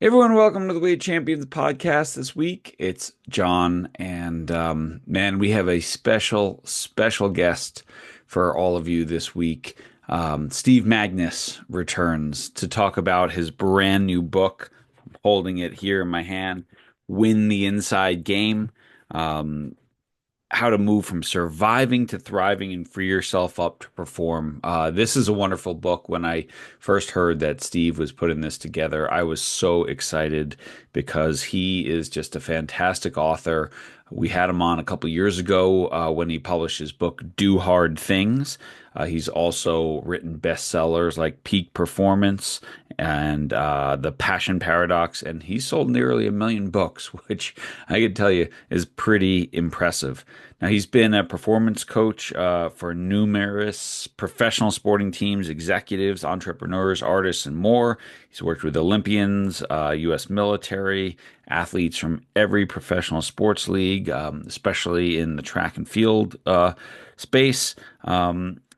Hey everyone, welcome to the Weight Champions podcast this week. It's John, and man, we have a special guest for all of you this week. Steve Magness returns to talk about his brand new book. I'm holding it here in my hand, Win the Inside Game. Um, how to move from surviving to thriving and free yourself up to perform. This is a wonderful book. When I first heard that Steve was putting this together, I was so excited because he is just a fantastic author. We had him on a couple years ago when he published his book, Do Hard Things. He's also written bestsellers like Peak Performance and The Passion Paradox, and he sold nearly 1 million books, which I can tell you is pretty impressive. Now, he's been a performance coach for numerous professional sporting teams, executives, entrepreneurs, artists, and more. He's worked with Olympians, U.S. military, athletes from every professional sports league, especially in the track and field space.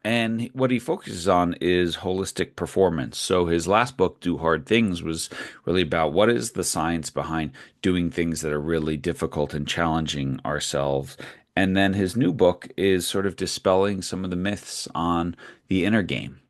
And what he focuses on is holistic performance. So his last book, Do Hard Things, was really about what is the science behind doing things that are really difficult and challenging ourselves. And then his new book is sort of dispelling some of the myths on the inner game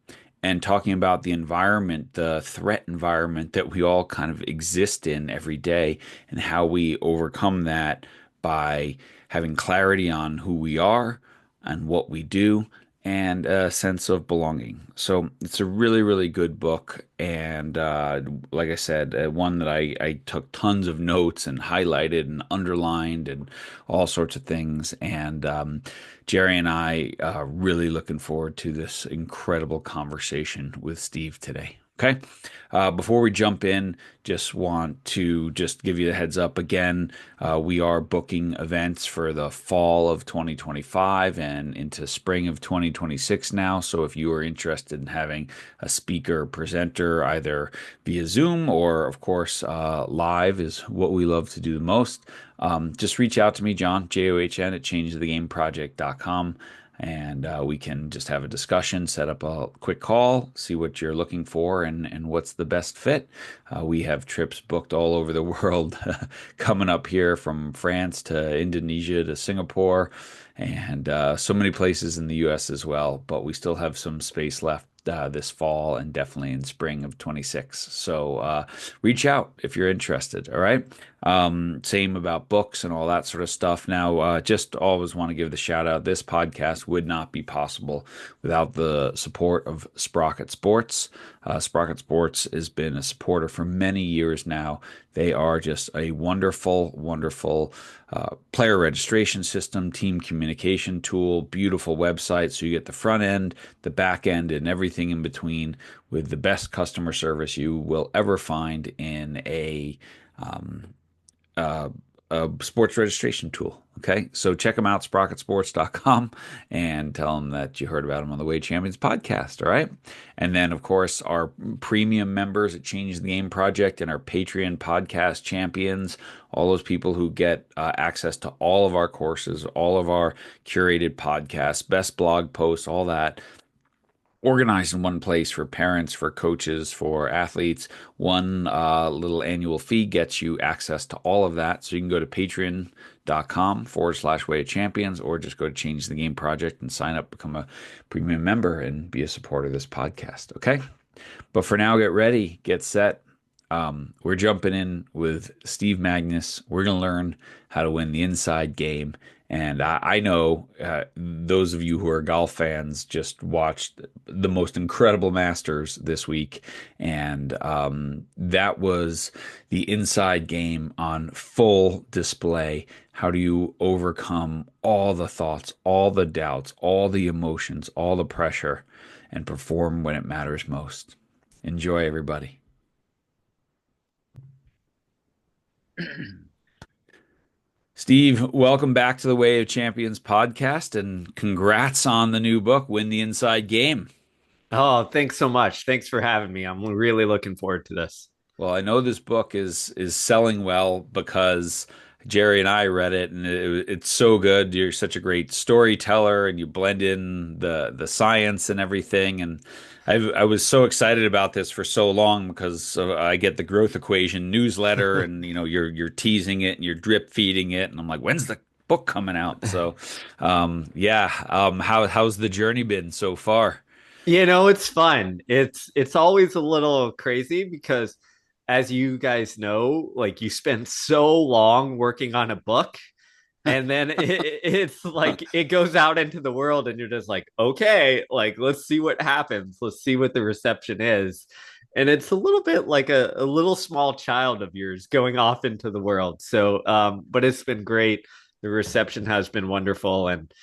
and talking about the environment, the threat environment that we all kind of exist in every day, and how we overcome that by having clarity on who we are and what we do and a sense of belonging. So it's a really good book. And like I said, one that I took tons of notes and highlighted and underlined and all sorts of things. And Jerry and I are really looking forward to this incredible conversation with Steve today. Okay. Before we jump in, just want to just give you the heads up again. We are booking events for the fall of 2025 and into spring of 2026 now. So if you are interested in having a speaker presenter, either via Zoom or, of course, live is what we love to do the most. Just reach out to me, John, John, at changethegameproject.com, and we can just have a discussion, set up a quick call, see what you're looking for and what's the best fit. We have trips booked all over the world coming up here from France to Indonesia to Singapore and so many places in the US as well, but we still have some space left this fall and definitely in spring of 26. So reach out if you're interested. All right. Same about books and all that sort of stuff. Now, just always want to give the shout out. This podcast would not be possible without the support of Sprocket Sports. Sprocket Sports has been a supporter for many years now. They are just a wonderful player registration system, team communication tool, beautiful website. So you get the front end, the back end, and everything in between with the best customer service you will ever find in um, uh, a sports registration tool. Okay, so check them out, sprocketsports.com, and tell them that you heard about them on the Weight Champions podcast. All right. And then, of course, our premium members at Change the Game Project and our Patreon podcast champions, all those people who get access to all of our courses, all of our curated podcasts, best blog posts, all that organized in one place for parents, for coaches, for athletes. One little annual fee gets you access to all of that. So you can go to patreon.com/way of champions or just go to Change the Game Project and sign up, become a premium member, and be a supporter of this podcast. Okay. But for now, get ready, get set. We're jumping in with Steve Magness. We're going to learn how to win the inside game. And I know those of you who are golf fans just watched the most incredible Masters this week. And that was the inside game on full display. How do you overcome all the thoughts, all the doubts, all the emotions, all the pressure, and perform when it matters most? Enjoy, everybody. Steve, welcome back to the Way of Champions podcast and congrats on the new book, Win the Inside Game. Oh, thanks so much. Thanks for having me. I'm really looking forward to this. Well, I know this book is selling well because Jerry and I read it and it's so good. You're such a great storyteller and you blend in the science and everything. And I was so excited about this for so long because I get the growth equation newsletter, and you're teasing it and you're drip feeding it, and I'm like, when's the book coming out? So, yeah, how's the journey been so far? It's fun. It's always a little crazy because as you guys know, like you spend so long working on a book and then it's like it goes out into the world and you're just like, okay, like let's see what happens. Let's see what the reception is. And it's a little bit like a little small child of yours going off into the world. So but it's been great. The reception has been wonderful and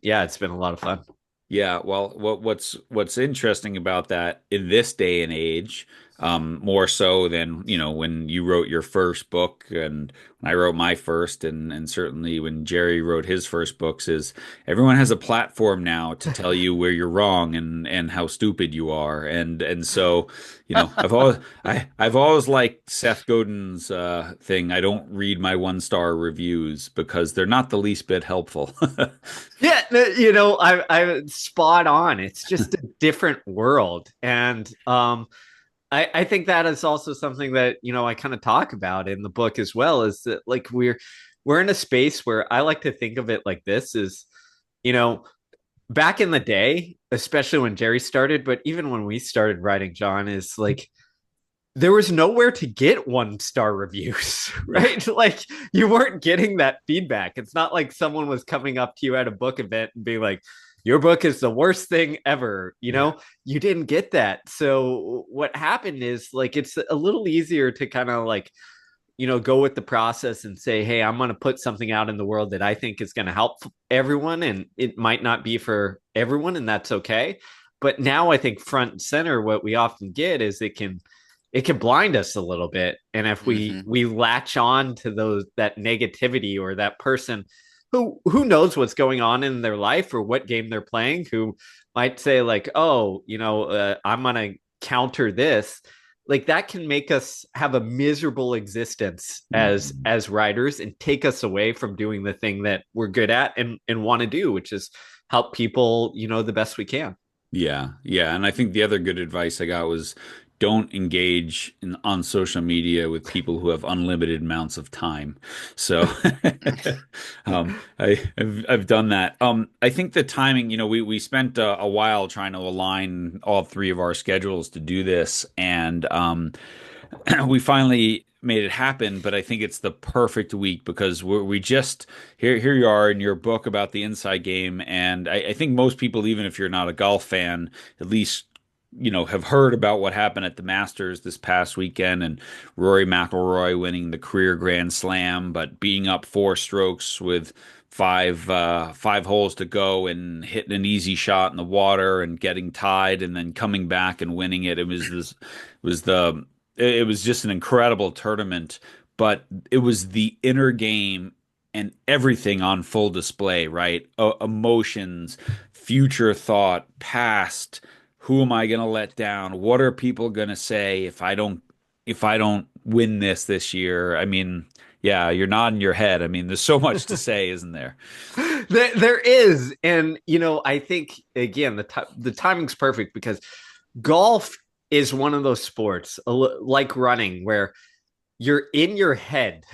yeah, it's been a lot of fun. Yeah, well, what's interesting about that in this day and age, more so than, when you wrote your first book and when I wrote my first, and certainly when Jerry wrote his first books, is everyone has a platform now to tell you where you're wrong and how stupid you are. And so, I've always liked Seth Godin's thing. I don't read my one-star reviews because they're not the least bit helpful. Yeah, I spot on. It's just a different world, and I think that is also something that I kind of talk about in the book as well. Is that like we're in a space where I like to think of it like this: is you know back in the day, especially when Jerry started, but even when we started writing, John, is like there was nowhere to get one-star reviews, Yeah. right? Like you weren't getting that feedback. It's not like someone was coming up to you at a book event and being like, your book is the worst thing ever. Yeah. You didn't get that. So what happened is like it's a little easier to kind of like, go with the process and say, hey, I'm going to put something out in the world that I think is going to help everyone. And it might not be for everyone, and that's okay. But now I think front and center, what we often get is it can blind us a little bit, and if we Hmm. we latch on to that negativity or that person who knows what's going on in their life or what game they're playing, who might say like, oh, I'm gonna counter this, like that can make us have a miserable existence Hmm. as writers and take us away from doing the thing that we're good at and want to do, which is help people the best we can. Yeah, yeah, and I think the other good advice I got was don't engage on social media with people who have unlimited amounts of time. So, I've done that. I think the timing, we spent a while trying to align all three of our schedules to do this, and we finally made it happen. But I think it's the perfect week because we just here you are in your book about the inside game, and I think most people, even if you're not a golf fan, at least have heard about what happened at the Masters this past weekend and Rory McIlroy winning the career Grand Slam, but being up four strokes with five holes to go and hitting an easy shot in the water and getting tied and then coming back and winning it. Was the it was just an incredible tournament, but it was the inner game and everything on full display, right? Emotions, future thought, past. Who am I going to let down? What are people going to say if I don't win this year? I mean, yeah, you're nodding your head. I mean, there's so much to say, isn't there? There is, and I think again the timing's perfect because golf is one of those sports like running where you're in your head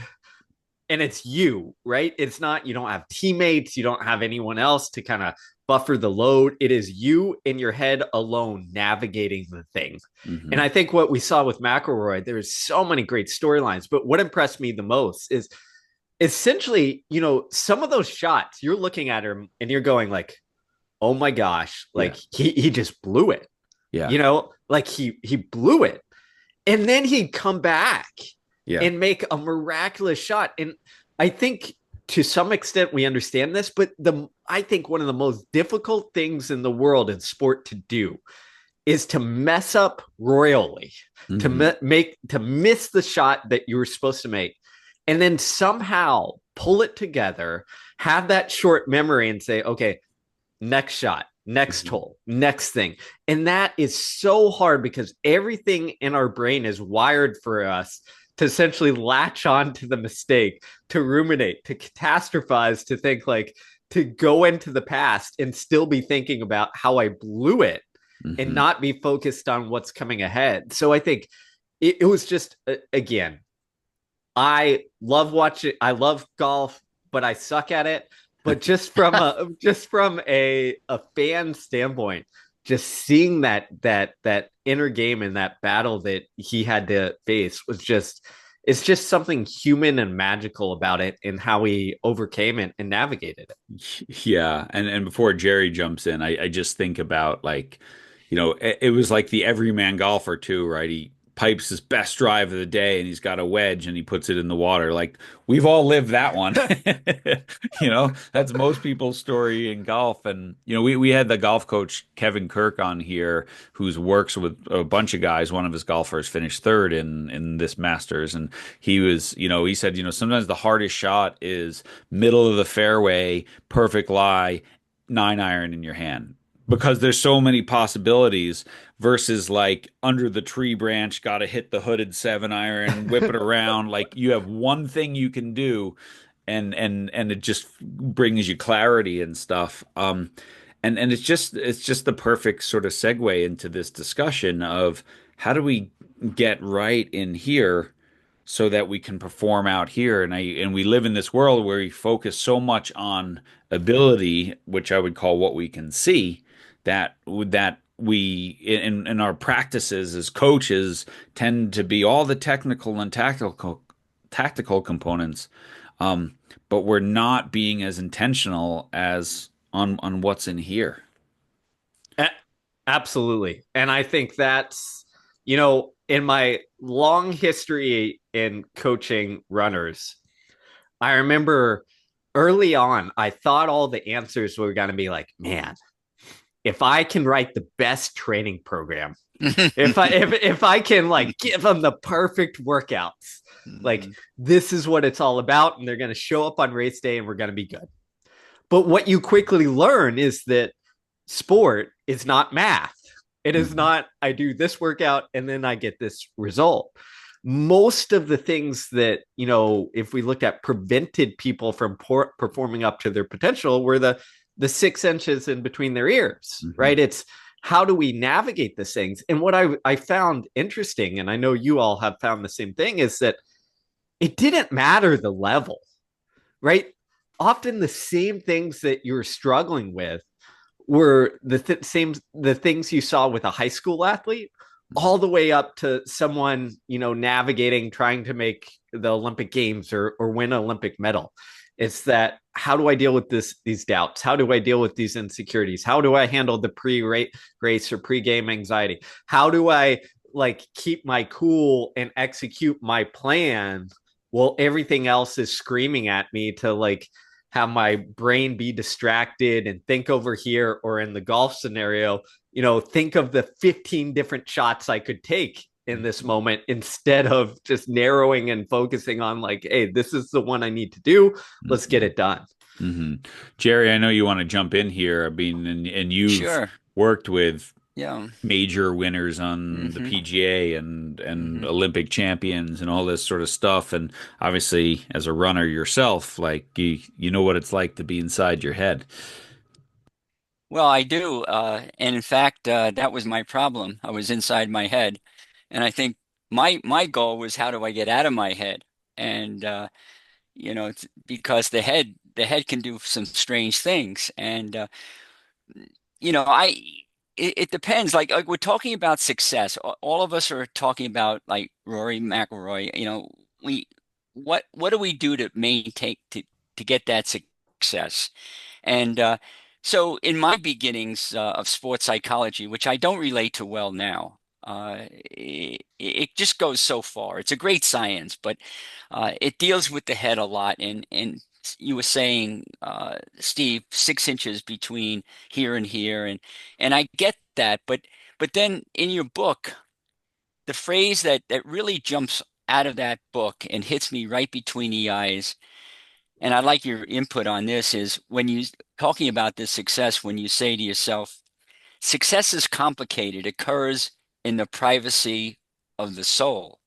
and it's you, right? It's not, you don't have teammates, you don't have anyone else to kind of buffer the load. It is you in your head alone navigating the thing. And Hmm. I think what we saw with McElroy, there's so many great storylines, but what impressed me the most is essentially, some of those shots you're looking at him and you're going like, oh my gosh, Yeah, like he just blew it. yeah, Like he blew it. And then he'd come back yeah. and make a miraculous shot. And I think to some extent we understand this, but the I think one of the most difficult things in the world in sport to do is to mess up royally, to Hmm. miss the shot that you were supposed to make, and then somehow pull it together, have that short memory, and say, okay, next shot, next Hmm. hole, next thing. And that is so hard because everything in our brain is wired for us to essentially latch on to the mistake, to ruminate, to catastrophize, to think like, to go into the past and still be thinking about how I blew it. and Hmm. not be focused on what's coming ahead. So I think it was just, again, I love golf, but I suck at it. But just from a fan standpoint, just seeing that inner game and that battle that he had to face was just, it's just something human and magical about it and how he overcame it and navigated it. Yeah, and before Jerry jumps in, I just think about like, it was like the everyman golfer too, right? He pipes his best drive of the day and he's got a wedge and he puts it in the water. Like we've all lived that one. That's most people's story in golf. And we had the golf coach Kevin Kirk on here who's works with a bunch of guys. One of his golfers finished third in this Masters, and he said, sometimes the hardest shot is middle of the fairway, perfect lie, 9 iron in your hand. Because there's so many possibilities versus like under the tree branch, got to hit the hooded 7 iron, whip it around. Like you have one thing you can do, and it just brings you clarity and stuff. And it's just the perfect sort of segue into this discussion of how do we get right in here so that we can perform out here. And we live in this world where we focus so much on ability, which I would call what we can see, that we in our practices as coaches tend to be all the technical and tactical components, um, but we're not being as intentional as on what's in here. Absolutely. And I think that's, in my long history in coaching runners, I remember early on, I thought all the answers were going to be like, man, if I can write the best training program, if I can like give them the perfect workouts, like Mhm. this is what it's all about, and they're going to show up on race day, and we're going to be good. But what you quickly learn is that sport is not math. It is Mhm. not, I do this workout and then I get this result. Most of the things that, if we looked at prevented people from performing up to their potential were the 6 inches in between their ears, Mhm. right? It's how do we navigate these things? And what I found interesting, and I know you all have found the same thing, is that it didn't matter the level, right? Often the same things that you're struggling with were same the things you saw with a high school athlete all the way up to someone navigating trying to make the Olympic games or win an Olympic medal. It's that, how do I deal with these doubts? How do I deal with these insecurities? How do I handle the pre-race or pre-game anxiety? How do I like keep my cool and execute my plan while everything else is screaming at me to like have my brain be distracted and think over here, or in the golf scenario, think of the 15 different shots I could take in this moment instead of just narrowing and focusing on like, hey, this is the one I need to do. Let's get Mhm. it done. Hmm. Jerry, I know you want to jump in here. I mean, and you've Sure. worked with Yeah. major winners on the Hmm. PGA and Hmm. Olympic champions and all this sort of stuff. And obviously, as a runner yourself, like you know what it's like to be inside your head. Well, I do. And in fact, that was my problem. I was inside my head. And I think my goal was how do I get out of my head? And it's because the head can do some strange things. And you know, I it depends. Like we're talking about success. All of us are talking about like Rory McIlroy. We what do we do to maintain to get that success? And so in my beginnings of sports psychology, which I don't relate to well now, it just goes so far. It's a great science, but it deals with the head a lot. And you were saying, Steve, 6 inches between here and here, and I get that, but then in your book, the phrase that really jumps out of that book and hits me right between the eyes, and I'd like your input on this, is when you talking about this success, when you say to yourself, success is complicated, occurs in the privacy of the soul,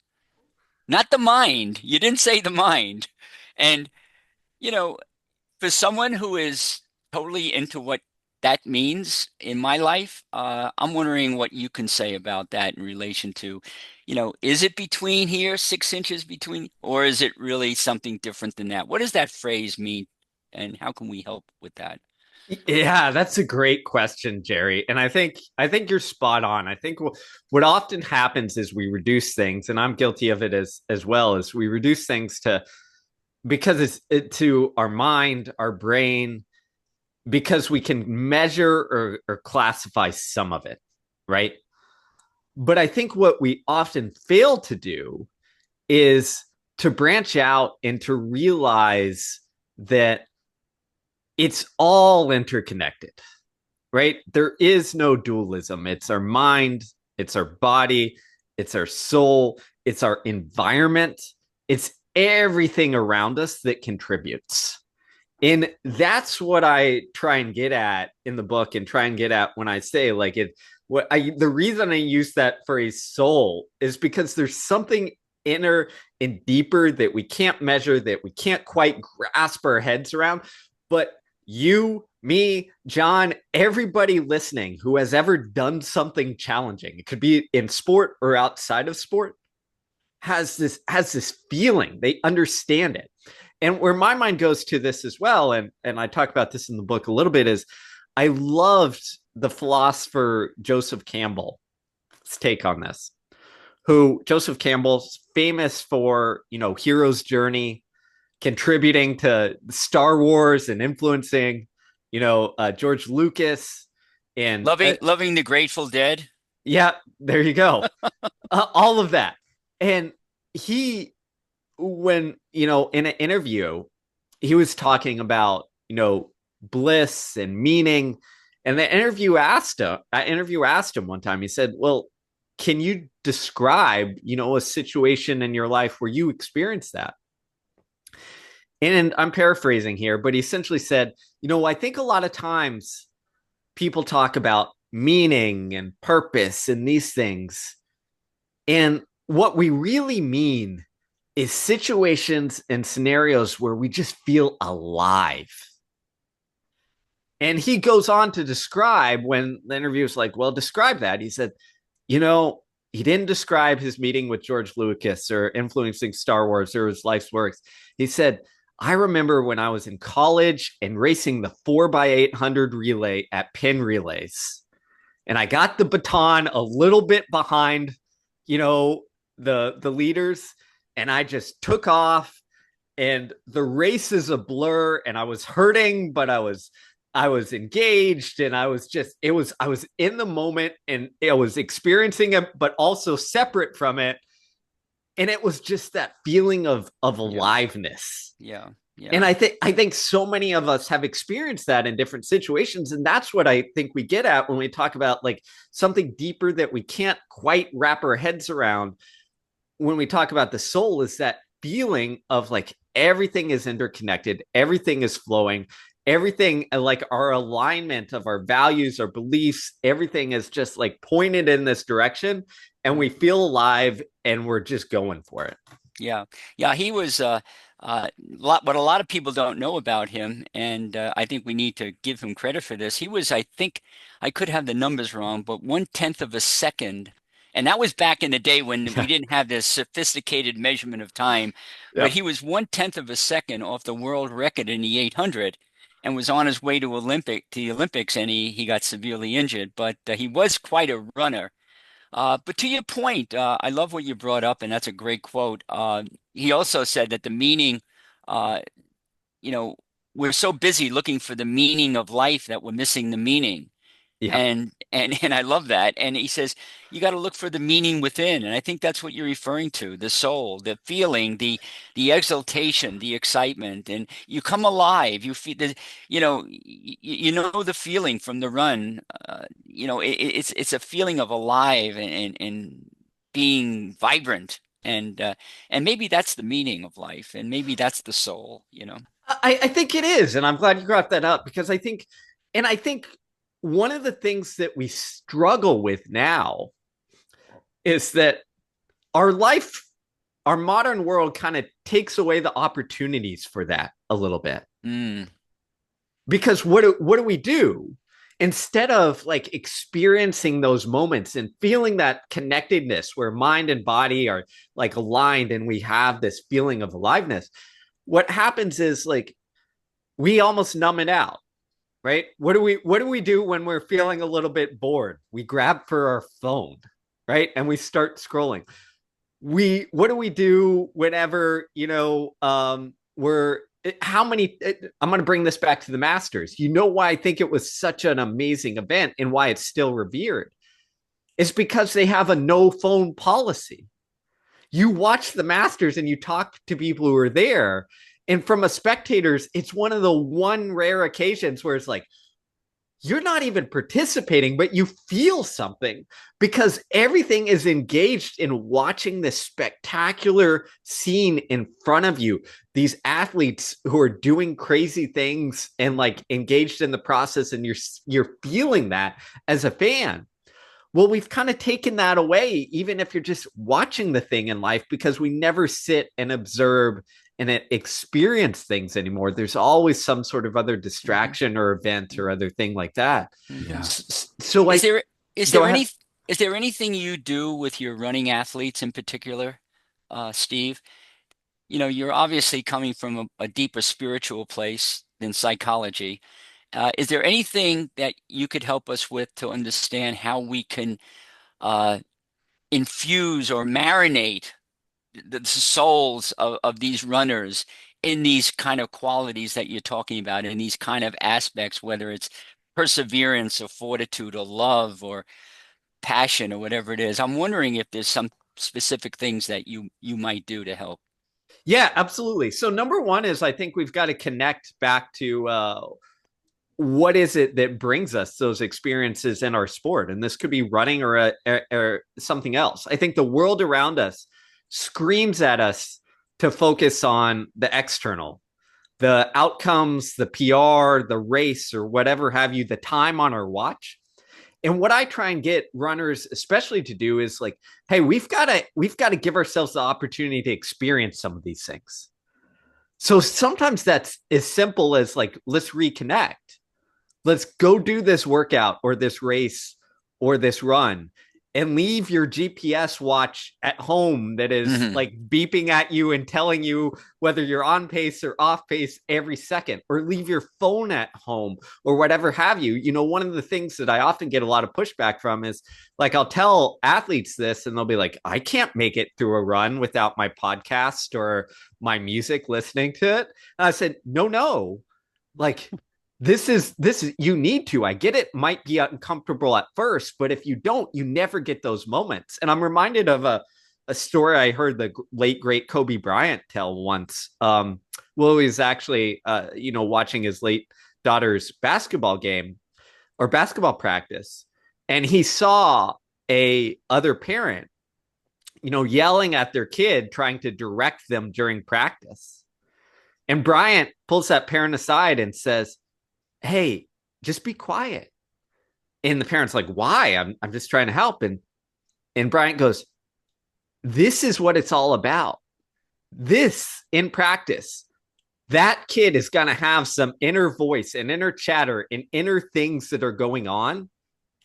not the mind. You didn't say the mind. And, you know, for someone who is totally into what that means in my life. I'm wondering what you can say about that in relation to, is it between here, 6 inches between, or is it really something different than that? What does that phrase mean, and how can we help with that? Yeah, that's a great question, Jerry. And I think you're spot on. I think what often happens is we reduce things, and I'm guilty of it as well, is we reduce things to because to our mind, our brain, because we can measure or classify some of it, right? But I think what we often fail to do is to branch out and to realize that it's all interconnected, right? There is no dualism. It's our mind, it's our body, it's our soul, it's our environment, it's everything around us that contributes. And that's what I try and get at in the book, and try and get at when I say like the reason I use that phrase soul is because there's something inner and deeper that we can't measure, that we can't quite grasp our heads around. But you, me, John, everybody listening who has ever done something challenging, it could be in sport or outside of sport, has this feeling. They understand it. And where my mind goes to this as well, and I talk about this in the book a little bit, is I loved the philosopher Joseph Campbell's take on this. Who Joseph Campbell's famous for, hero's journey, contributing to Star Wars and influencing, George Lucas and Loving the Grateful Dead. Yeah, there you go. All of that. And he, when, in an interview, he was talking about, bliss and meaning. And the interview asked him one time, he said, well, can you describe, a situation in your life where you experienced that? And I'm paraphrasing here, but he essentially said, I think a lot of times people talk about meaning and purpose and these things. And what we really mean is situations and scenarios where we just feel alive. And he goes on to describe, when the interview was like, well, describe that. He said, he didn't describe his meeting with George Lucas or influencing Star Wars or his life's works. He said, I remember when I was in college and racing the 4x800 relay at Penn Relays. And I got the baton a little bit behind, the leaders, and I just took off, and the race is a blur, and I was hurting, but I was engaged, and I was in the moment, and I was experiencing it, but also separate from it. And it was just that feeling of aliveness. Yeah. Yeah. And I think so many of us have experienced that in different situations. And that's what I think we get at when we talk about like something deeper that we can't quite wrap our heads around. When we talk about the soul, is that feeling of like everything is interconnected, everything is flowing, everything, like our alignment of our values, our beliefs, everything is just like pointed in this direction, and we feel alive, and we're just going for it. Yeah. Yeah. He was what a lot of people don't know about him, and I think we need to give him credit for this. He was, I think, I could have the numbers wrong, but 1/10 of a second. And that was back in the day when we didn't have this sophisticated measurement of time. Yeah. But he was 1/10 of a second off the world record in the 800, and was on his way to the Olympics, and he got severely injured. But he was quite a runner. But to your point, I love what you brought up, and that's a great quote. He also said that the meaning, uh, you know, we're so busy looking for the meaning of life that we're missing the meaning. Yeah. And I love that. And he says you got to look for the meaning within, and I think that's what you're referring to: the soul, the feeling, the exaltation, the excitement, and you come alive. You feel the, you know the feeling from the run. It's a feeling of alive and being vibrant, and maybe that's the meaning of life, and maybe that's the soul. I think it is, and I'm glad you brought that up, because I think one of the things that we struggle with now is that our modern world kind of takes away the opportunities for that a little bit. Mm. Because what do we do instead of like experiencing those moments and feeling that connectedness where mind and body are like aligned and we have this feeling of aliveness, what happens is like we almost numb it out, right? What do we do when we're feeling a little bit bored? We grab for our phone, right? And we start scrolling. What do we do whenever, we're how many I'm going to bring this back to the Masters. You know why I think it was such an amazing event and why it's still revered? It's because they have a no phone policy. You watch the Masters and you talk to people who are there, and from a spectators, it's one of the one rare occasions where it's like you're not even participating, but you feel something because everything is engaged in watching this spectacular scene in front of you. These athletes who are doing crazy things and like engaged in the process, and you're feeling that as a fan. Well, we've kind of taken that away, even if you're just watching the thing in life, because we never sit and observe and experience things anymore. There's always some sort of other distraction or event or other thing like that. Yeah. So like, is there anything you do with your running athletes in particular, Steve? You're obviously coming from a deeper spiritual place than psychology. Is there anything that you could help us with to understand how we can uh, infuse or marinate the souls of these runners in these kind of qualities that you're talking about, in these kind of aspects, whether it's perseverance or fortitude or love or passion or whatever it is? I'm wondering if there's some specific things that you might do to help. Yeah, absolutely. So number one is I think we've got to connect back to what is it that brings us those experiences in our sport, and this could be running or something else. I think the world around us screams at us to focus on the external, the outcomes, the PR, the race, or whatever have you, the time on our watch. And what I try and get runners especially to do is like, hey, we've got to give ourselves the opportunity to experience some of these things. So sometimes that's as simple as like, let's reconnect. Let's go do this workout or this race or this run and leave your GPS watch at home that is like beeping at you and telling you whether you're on pace or off pace every second, or leave your phone at home or whatever have you. One of the things that I often get a lot of pushback from is like, I'll tell athletes this and they'll be like, I can't make it through a run without my podcast or my music listening to it. And I said, no, like, this is you need to. I get it might be uncomfortable at first, but if you don't, you never get those moments. And I'm reminded of a story I heard the late great Kobe Bryant tell once. He was actually watching his late daughter's basketball game or basketball practice, and he saw a other parent yelling at their kid, trying to direct them during practice. And Bryant pulls that parent aside and says, hey, just be quiet. And the parent's like, why? I'm just trying to help. And Bryant goes, this is what it's all about. This in practice, that kid is going to have some inner voice and inner chatter and inner things that are going on.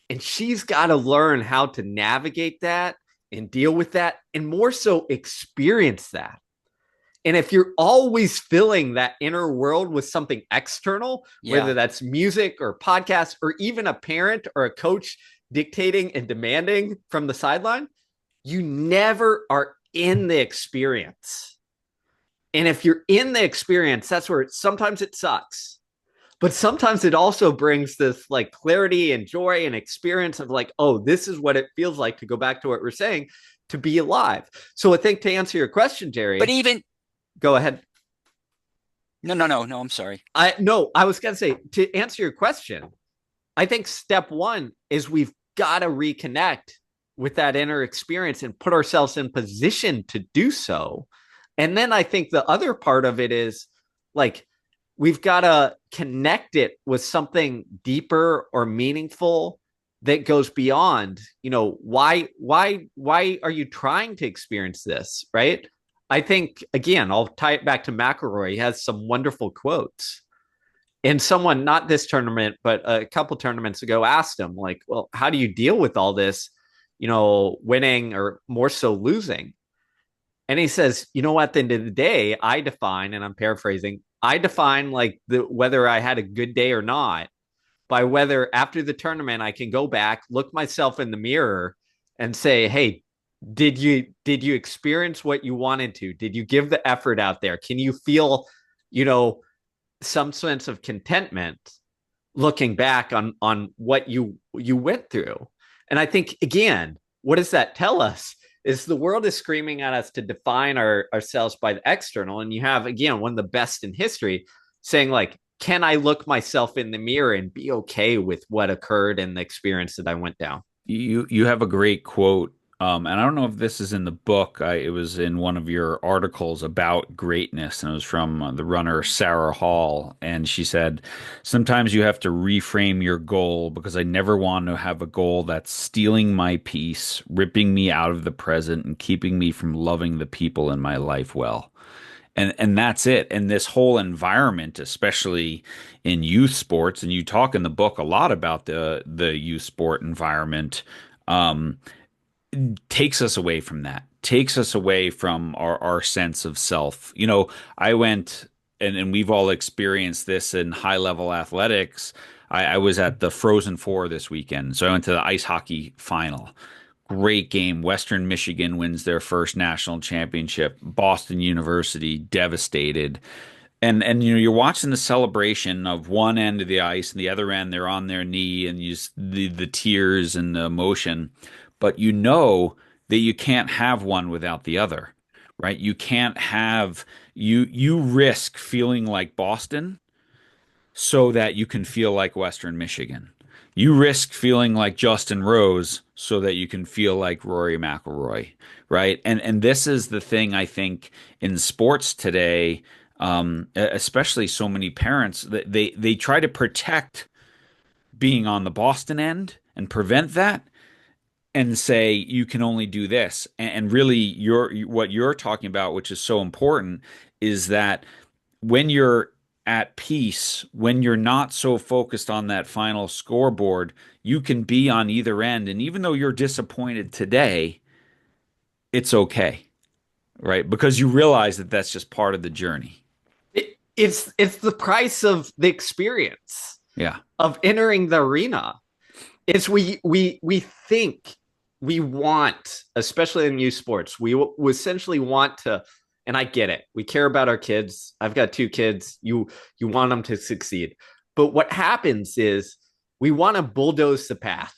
And she's got to learn how to navigate that and deal with that, and more so experience that. And if you're always filling that inner world with something external, whether that's music or podcasts or even a parent or a coach dictating and demanding from the sideline, you never are in the experience. And if you're in the experience, that's where sometimes it sucks. But sometimes it also brings this like clarity and joy and experience of like, oh, this is what it feels like, to go back to what we're saying, to be alive. So I think to answer your question, Jerry. But even Go ahead. No, I'm sorry. I was going to say, to answer your question, I think step one is we've got to reconnect with that inner experience and put ourselves in position to do so. And then I think the other part of it is like, we've got to connect it with something deeper or meaningful that goes beyond, why are you trying to experience this? Right. I think, again, I'll tie it back to McElroy. He has some wonderful quotes. And someone, not this tournament, but a couple tournaments ago, asked him, like, well, how do you deal with all this, winning or more so losing? And he says, at the end of the day, I define, and I'm paraphrasing, I define like whether I had a good day or not by whether after the tournament I can go back, look myself in the mirror and say, hey, did you experience what you wanted to? Did you give the effort out there? Can you feel, you know, some sense of contentment looking back on what you went through? And I think, again, what does that tell us? Is the world is screaming at us to define ourselves by the external. And you have, again, one of the best in history saying, like, can I look myself in the mirror and be okay with what occurred and the experience that I went down? You have a great quote, and I don't know if this is in the book. It was in one of your articles about greatness, and it was from the runner Sarah Hall, and she said, "Sometimes you have to reframe your goal because I never want to have a goal that's stealing my peace, ripping me out of the present, and keeping me from loving the people in my life well." And that's it. And this whole environment, especially in youth sports, and you talk in the book a lot about the youth sport environment, um, takes us away from that, takes us away from our sense of self. I went, and we've all experienced this in high level athletics. I was at the Frozen Four this weekend, so I went to the ice hockey final. Great game. Western Michigan wins their first national championship. Boston University devastated. And you're watching the celebration of one end of the ice and the other end they're on their knee and the tears and the emotion. But you know that you can't have one without the other, right? You can't have you risk feeling like Boston so that you can feel like Western Michigan. You risk feeling like Justin Rose so that you can feel like Rory McIlroy, right? And this is the thing I think in sports today, especially so many parents that they try to protect being on the Boston end and prevent that and say you can only do this. And really, what you're talking about, which is so important, is that when you're at peace, when you're not so focused on that final scoreboard, you can be on either end. And even though you're disappointed today, it's okay, right? Because you realize that that's just part of the journey. It's the price of the experience. Yeah. Of entering the arena. It's we think we want, especially in youth sports, we essentially want to. And I get it. We care about our kids. I've got 2 kids. You want them to succeed. But what happens is we want to bulldoze the path.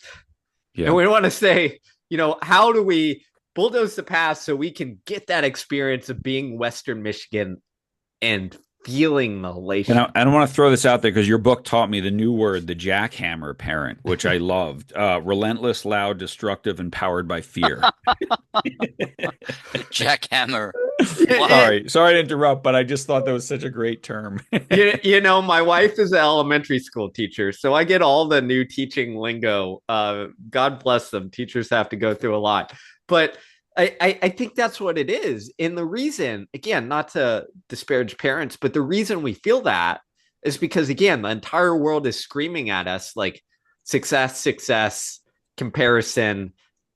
Yeah. And we want to say, how do we bulldoze the path so we can get that experience of being Western Michigan and feeling the elation. And I don't want to throw this out there because your book taught me the new word, the jackhammer parent, which I loved. Relentless, loud, destructive, and powered by fear. Jackhammer. Wow. Sorry to interrupt, but I just thought that was such a great term. My wife is an elementary school teacher, so I get all the new teaching lingo. God bless them. Teachers have to go through a lot. But I think that's what it is. And the reason, again, not to disparage parents, but the reason we feel that is because, again, the entire world is screaming at us like success, comparison,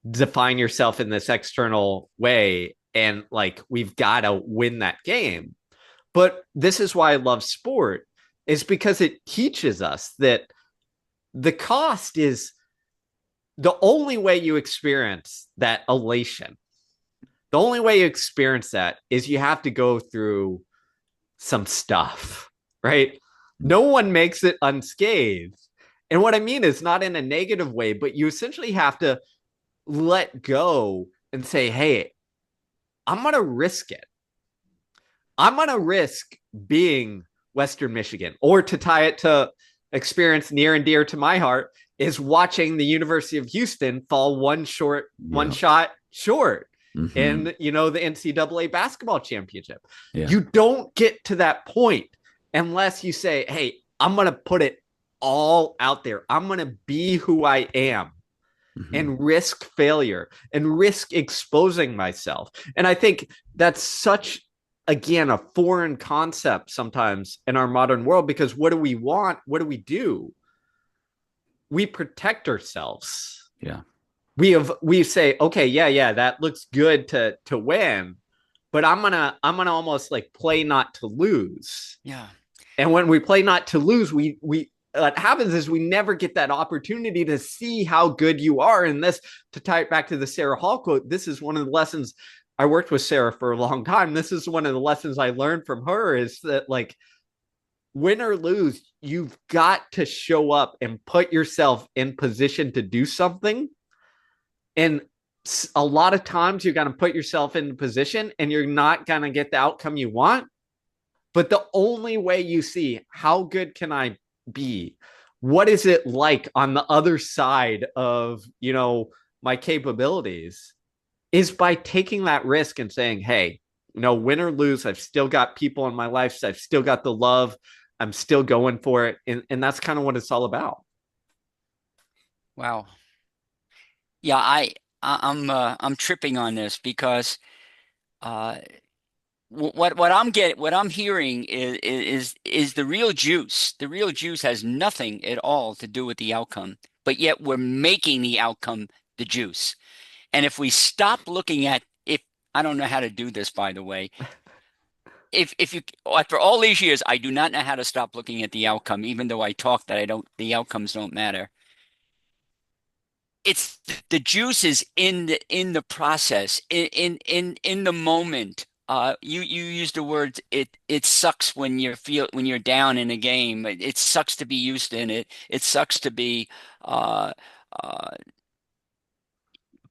define yourself in this external way. And like, we've got to win that game. But this is why I love sport, is because it teaches us that the cost is the only way you experience that elation. The only way you experience that is you have to go through some stuff, right? No one makes it unscathed. And what I mean is not in a negative way, but you essentially have to let go and say, hey, I'm going to risk it. I'm going to risk being Western Michigan. Or to tie it to experience near and dear to my heart is watching the University of Houston fall one shot short. Mm-hmm. In the NCAA basketball championship. Yeah. You don't get to that point unless you say, hey, I'm going to put it all out there. I'm going to be who I am. Mm-hmm. And risk failure and risk exposing myself. And I think that's such again, a foreign concept sometimes in our modern world, because what do we want? What do we do? We protect ourselves. Yeah. We say, okay, yeah, that looks good to win, but I'm gonna almost like play not to lose. Yeah. And when we play not to lose, we what happens is we never get that opportunity to see how good you are. And this, to tie it back to the Sarah Hall quote, this is one of the lessons. I worked with Sarah for a long time. This is one of the lessons I learned from her, is that, like, win or lose, you've got to show up and put yourself in position to do something. And a lot of times you're going to put yourself in position and you're not going to get the outcome you want. But the only way you see how good can I be, what is it like on the other side of, my capabilities, is by taking that risk and saying, hey, win or lose, I've still got people in my life. I've still got the love. I'm still going for it. And that's kind of what it's all about. Wow. Yeah, I'm tripping on this because uh what I'm hearing is the real juice. The real juice has nothing at all to do with the outcome, but yet we're making the outcome the juice. And if we stop looking at, if I don't know how to do this, by the way, if you after all these years, I do not know how to stop looking at the outcome, even though I talk that I don't, the outcomes don't matter. It's the juice is in the process, in the moment. You use the words, it sucks when when you're down in a game. It sucks to be used in it. It sucks to be uh, uh,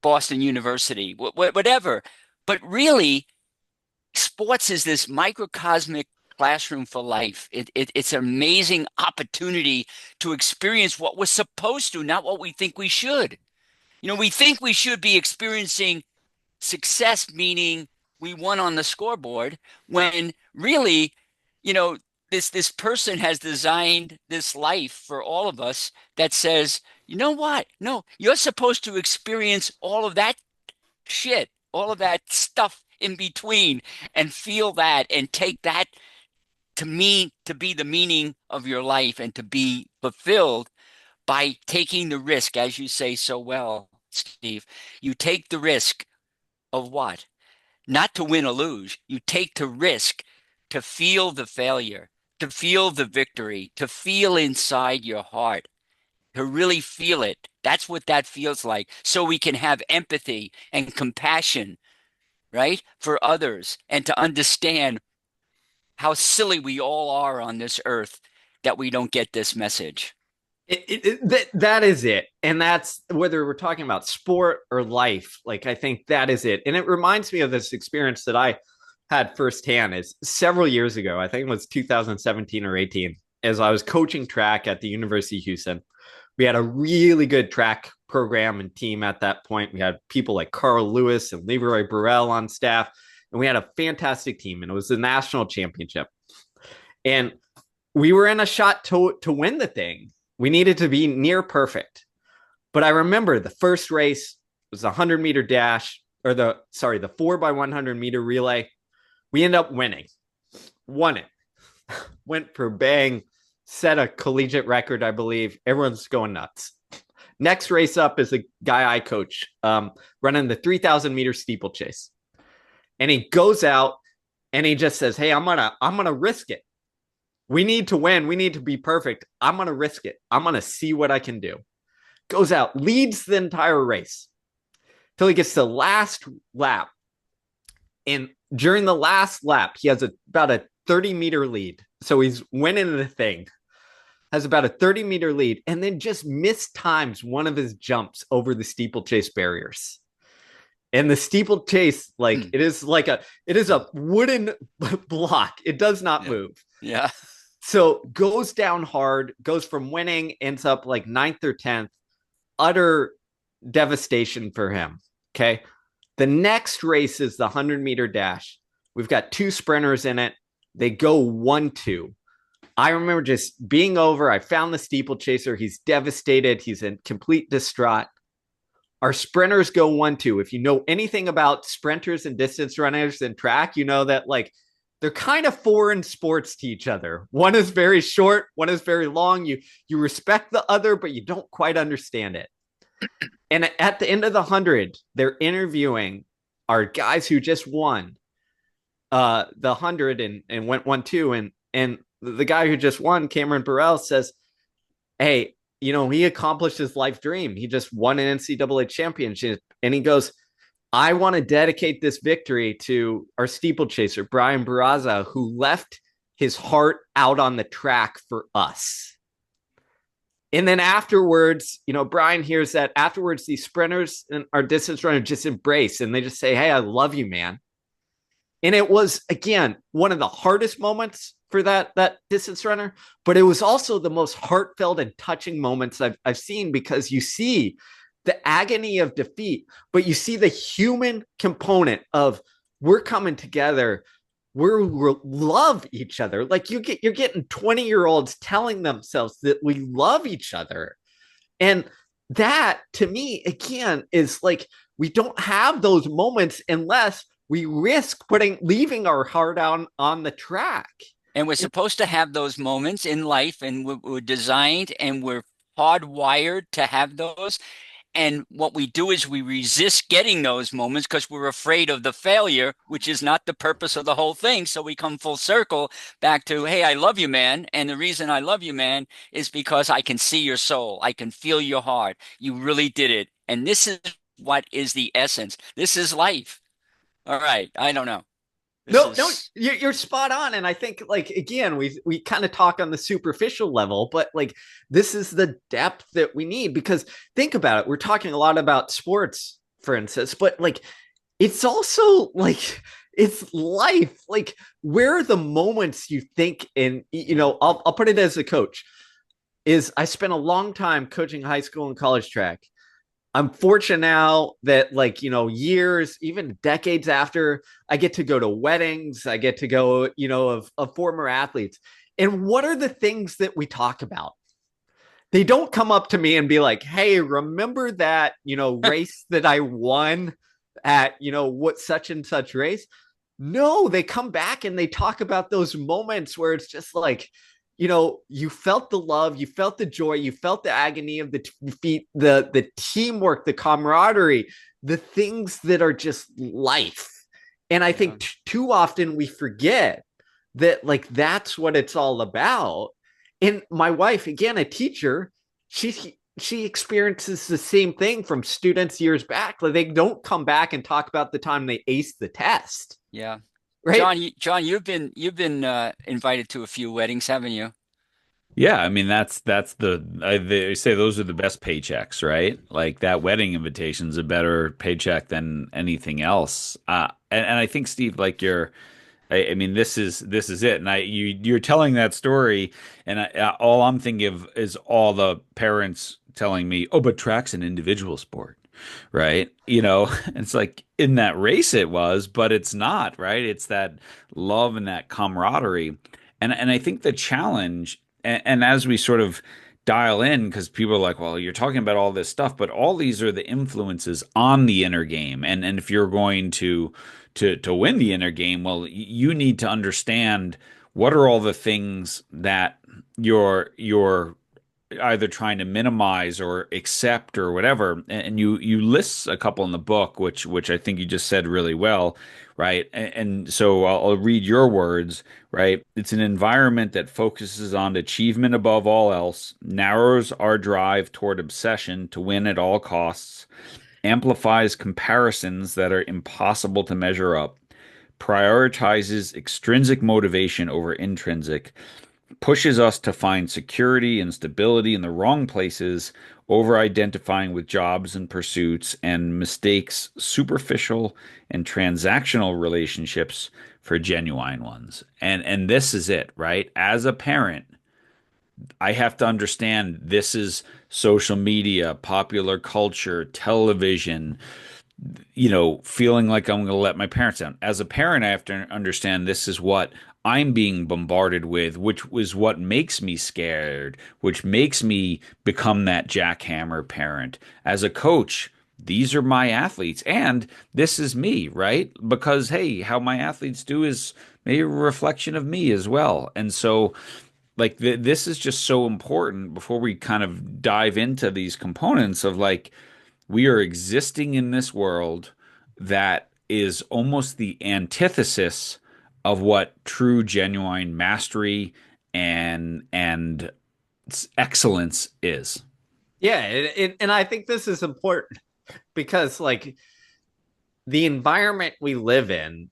Boston University, whatever. But really, sports is this microcosmic classroom for life. It's an amazing opportunity to experience what we're supposed to, not what we think we should. We think we should be experiencing success, meaning we won on the scoreboard, when really, you know, this person has designed this life for all of us that says, you know what? No, you're supposed to experience all of that shit, all of that stuff in between, and feel that and take that to be the meaning of your life and to be fulfilled by taking the risk, as you say so well, Steve. You take the risk of what? Not to win or lose. You take the risk to feel the failure, to feel the victory, to feel inside your heart, to really feel it. That's what that feels like. So we can have empathy and compassion, right, for others, and to understand how silly we all are on this earth that we don't get this message. That is it. And that's whether we're talking about sport or life. Like, I think that is it. And it reminds me of this experience that I had firsthand, is several years ago. I think it was 2017 or 18, as I was coaching track at the University of Houston. We had a really good track program and team at that point. We had people like Carl Lewis and Leroy Burrell on staff, and we had a fantastic team, and it was the national championship. And we were in a shot to win the thing. We needed to be near perfect. But I remember the first race was the 100-meter dash, or the 4x100-meter relay. We ended up winning. Won it. Went for bang, set a collegiate record, I believe. Everyone's going nuts. Next race up is a guy I coach, running the 3,000-meter steeplechase. And he goes out and he just says, hey, I'm gonna risk it. We need to win. We need to be perfect. I'm going to risk it. I'm going to see what I can do. Goes out, leads the entire race till he gets to the last lap. And during the last lap, he has about a 30-meter lead. So he's winning the thing. Has about a 30-meter lead, and then just mistimes one of his jumps over the steeplechase barriers. And the steeplechase, it is a wooden block. It does not move. Yeah. So goes down hard, goes from winning, ends up like 9th or 10th. Utter devastation for him. Okay. The next race is the 100-meter dash. We've got two sprinters in it. They go 1-2. I remember just being over. I found the steeplechaser. He's devastated. He's in complete distraught. Our sprinters go 1-2. If you know anything about sprinters and distance runners and track, you know that, like, they're kind of foreign sports to each other. One is very short, one is very long. You respect the other, but you don't quite understand it. And at the end of the 100, they're interviewing our guys who just won the 100 and went 1-2. And the guy who just won, Cameron Burrell, says, hey, he accomplished his life dream. He just won an NCAA championship. And he goes, I want to dedicate this victory to our steeplechaser, Brian Barraza, who left his heart out on the track for us. And then afterwards, Brian hears that. Afterwards, these sprinters and our distance runners just embrace and they just say, hey, I love you, man. And it was, again, one of the hardest moments for that distance runner, but it was also the most heartfelt and touching moments I've seen, because you see the agony of defeat, but you see the human component of we're coming together. We love each other. Like you're getting 20-year-olds telling themselves that we love each other. And that to me, again, is like, we don't have those moments unless we risk leaving our heart on the track. And we're supposed to have those moments in life, and we're designed and we're hardwired to have those. And what we do is we resist getting those moments because we're afraid of the failure, which is not the purpose of the whole thing. So we come full circle back to, hey, I love you, man. And the reason I love you, man, is because I can see your soul. I can feel your heart. You really did it. And this is what is the essence. This is life. All right. I don't know. No, you're spot on. And I think, like, again, we kind of talk on the superficial level, but like, this is the depth that we need, because think about it. We're talking a lot about sports, for instance, but like, it's also like, it's life. Like, where are the moments you think I'll put it as a coach is I spent a long time coaching high school and college track. I'm fortunate now that, like, years, even decades after, I get to go to weddings. I get to go, of former athletes. And what are the things that we talk about? They don't come up to me and be like, hey, remember that, race that I won at, what such and such race? No, they come back and they talk about those moments where it's just like, you felt the love, you felt the joy, you felt the agony of the defeat, the teamwork, the camaraderie, the things that are just life. And I think too often we forget that, like, that's what it's all about. And my wife, again, a teacher, she experiences the same thing from students years back. Like, they don't come back and talk about the time they aced the test. Yeah. Right. John, you've been invited to a few weddings, haven't you? Yeah, I mean they say those are the best paychecks, right? Like that wedding invitation's a better paycheck than anything else. And I think Steve, like I mean, this is it. And you're telling that story, and all I'm thinking of is all the parents telling me, "Oh, but track's an individual sport." Right? It's like in that race it was, but it's not, right? It's that love and that camaraderie. And I think the challenge, and as we sort of dial in, because people are like, well, you're talking about all this stuff, but all these are the influences on the inner game. And if you're going to win the inner game, well, you need to understand what are all the things that you're either trying to minimize or accept or whatever. And you list a couple in the book, which I think you just said really well, right? And so I'll read your words, right? It's an environment that focuses on achievement above all else, narrows our drive toward obsession to win at all costs, amplifies comparisons that are impossible to measure up, prioritizes extrinsic motivation over intrinsic, pushes us to find security and stability in the wrong places, over identifying with jobs and pursuits, and mistakes superficial and transactional relationships for genuine ones. And this is it, right? As a parent, I have to understand this is social media, popular culture, television, feeling like I'm going to let my parents down. As a parent, I have to understand this is what I'm being bombarded with, which is what makes me scared, which makes me become that jackhammer parent. As a coach, these are my athletes and this is me, right? Because hey, how my athletes do is maybe a reflection of me as well. And so like this is just so important before we kind of dive into these components of like we are existing in this world that is almost the antithesis of what true genuine mastery and excellence is. Yeah, and I think this is important because like the environment we live in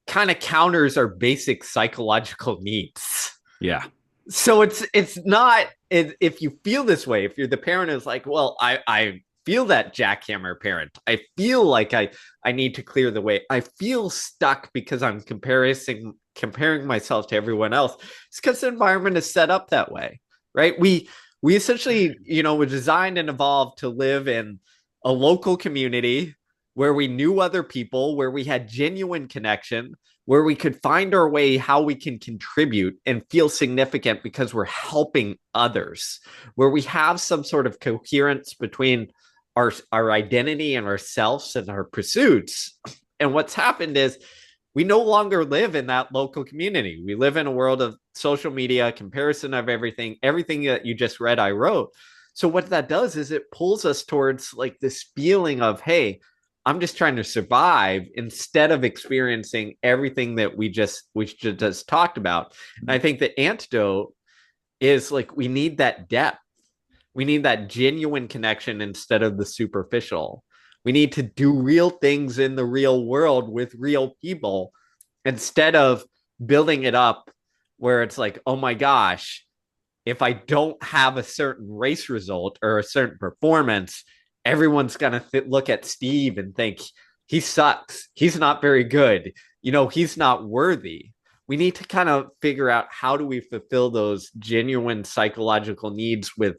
kind of counters our basic psychological needs. Yeah. So it's not if you feel this way, if you're the parent is like, well, I feel that jackhammer parent. I feel like I need to clear the way. I feel stuck because I'm comparing myself to everyone else. It's because the environment is set up that way, right? We essentially, were designed and evolved to live in a local community where we knew other people, where we had genuine connection, where we could find our way, how we can contribute and feel significant because we're helping others, where we have some sort of coherence between our identity and ourselves and our pursuits. And what's happened is we no longer live in that local community. We live in a world of social media, comparison of everything that you just read, I wrote. So what that does is it pulls us towards like this feeling of, hey, I'm just trying to survive instead of experiencing everything that we just talked about. And I think the antidote is like we need that depth. We need that genuine connection instead of the superficial. We need to do real things in the real world with real people instead of building it up where it's like, oh my gosh, if I don't have a certain race result or a certain performance, everyone's going to look at Steve and think he sucks. He's not very good. He's not worthy. We need to kind of figure out how do we fulfill those genuine psychological needs with,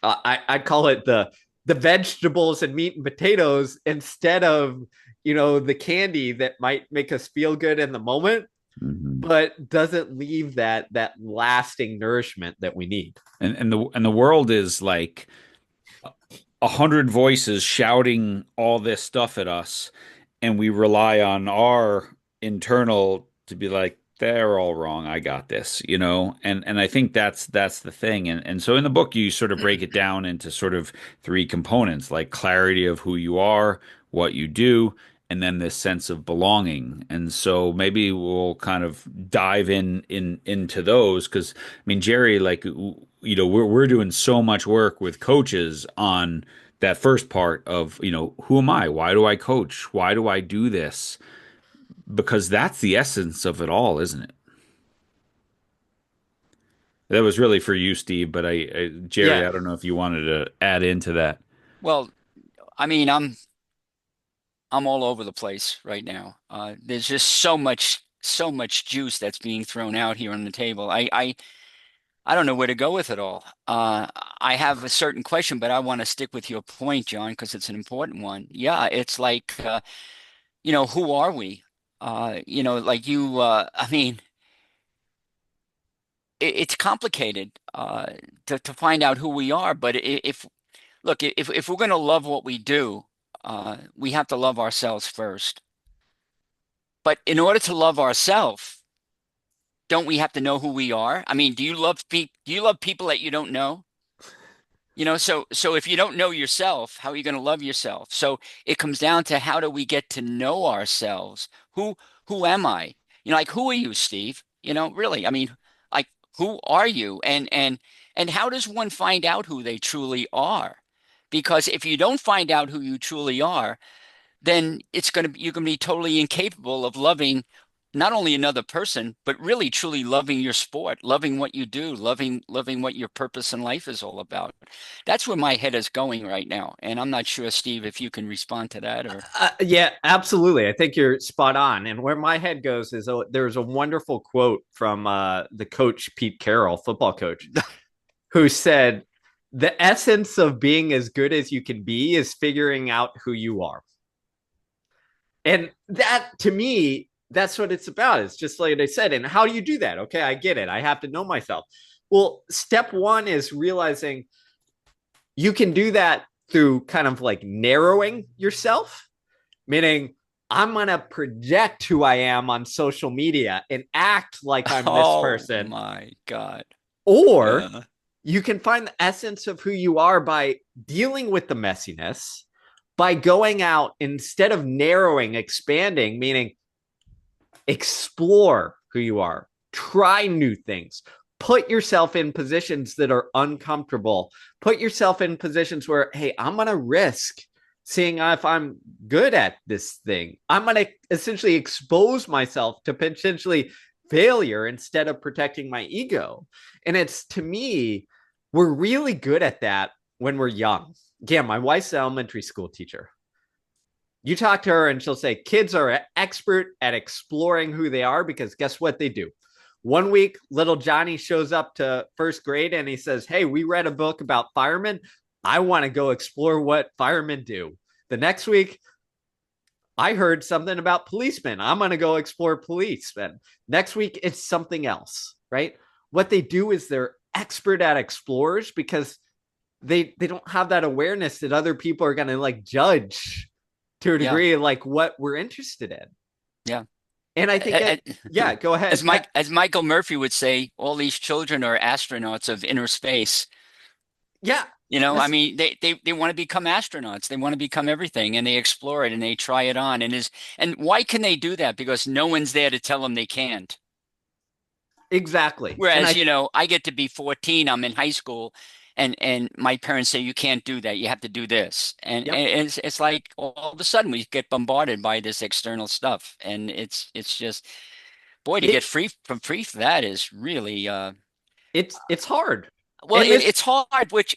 I call it the vegetables and meat and potatoes instead of, the candy that might make us feel good in the moment, but doesn't leave that lasting nourishment that we need. And the world is like 100 voices shouting all this stuff at us, and we rely on our internal to be like, they're all wrong. I got this, and I think that's the thing. And so in the book, you sort of break it down into sort of three components, like clarity of who you are, what you do, and then this sense of belonging. And so maybe we'll kind of dive into those because I mean, Jerry, like we're doing so much work with coaches on that first part of, who am I? Why do I coach? Why do I do this? Because that's the essence of it all, isn't it? That was really for you, Steve, but Jerry, Yeah. I don't know if you wanted to add into that. Well, I mean, I'm all over the place right now. There's just so much juice that's being thrown out here on the table. I don't know where to go with it all. I have a certain question, but I want to stick with your point, John, because it's an important one. Yeah, it's like, who are we? Like I mean, it's complicated to find out who we are. But if we're going to love what we do, we have to love ourselves first. But in order to love ourselves, don't we have to know who we are? I mean, do you love people that you don't know? So if you don't know yourself, how are you going to love yourself? So it comes down to how do we get to know ourselves? Who who am I? Like who are you, Steve? Really. I mean, like who are you? And how does one find out who they truly are? Because if you don't find out who you truly are, then you're gonna be totally incapable of loving not only another person, but really truly loving your sport, loving what you do, loving what your purpose in life is all about. That's where my head is going right now. And I'm not sure, Steve, if you can respond to that or Yeah, absolutely. I think you're spot on. And where my head goes is there's a wonderful quote from the coach, Pete Carroll, football coach, who said, the essence of being as good as you can be is figuring out who you are. And that, to me, that's what it's about. It's just like I said. And how do you do that? Okay, I get it. I have to know myself. Well, step one is realizing you can do that through kind of like narrowing yourself, meaning I'm going to project who I am on social media and act like I'm this Oh person. my God. Or Yeah. you can find the essence of who you are by dealing with the messiness, by going out instead of narrowing, expanding, meaning explore who you are, try new things, put yourself in positions that are uncomfortable, put yourself in positions where, hey, I'm going to risk seeing if I'm good at this thing. I'm going to essentially expose myself to potentially failure instead of protecting my ego. And it's, to me, we're really good at that when we're young. Again, my wife's an elementary school teacher. You talk to her and she'll say kids are an expert at exploring who they are, because guess what they do? One week, little Johnny shows up to first grade and he says, hey, we read a book about firemen. I want to go explore what firemen do. The next week, I heard something about policemen. I'm going to go explore policemen. Next week, it's something else, right? What they do is they're expert at explorers because they don't have that awareness that other people are going to like judge to a Yeah. degree, like what we're interested in. Yeah. And I think that, yeah, go ahead. As Michael Murphy would say, all these children are astronauts of inner space. Yeah. I This, mean, they want to become astronauts. They want to become everything, and they explore it and they try it on. And why can they do that? Because no one's there to tell them they can't. exactly. And Whereas, I get to be 14, I'm in high school, and my parents say you can't do that. You have to do this. yep. And it's like all of a sudden we get bombarded by this external stuff. And it's just, boy, to get It, free for that is really it's hard. well, And this, it's hard, which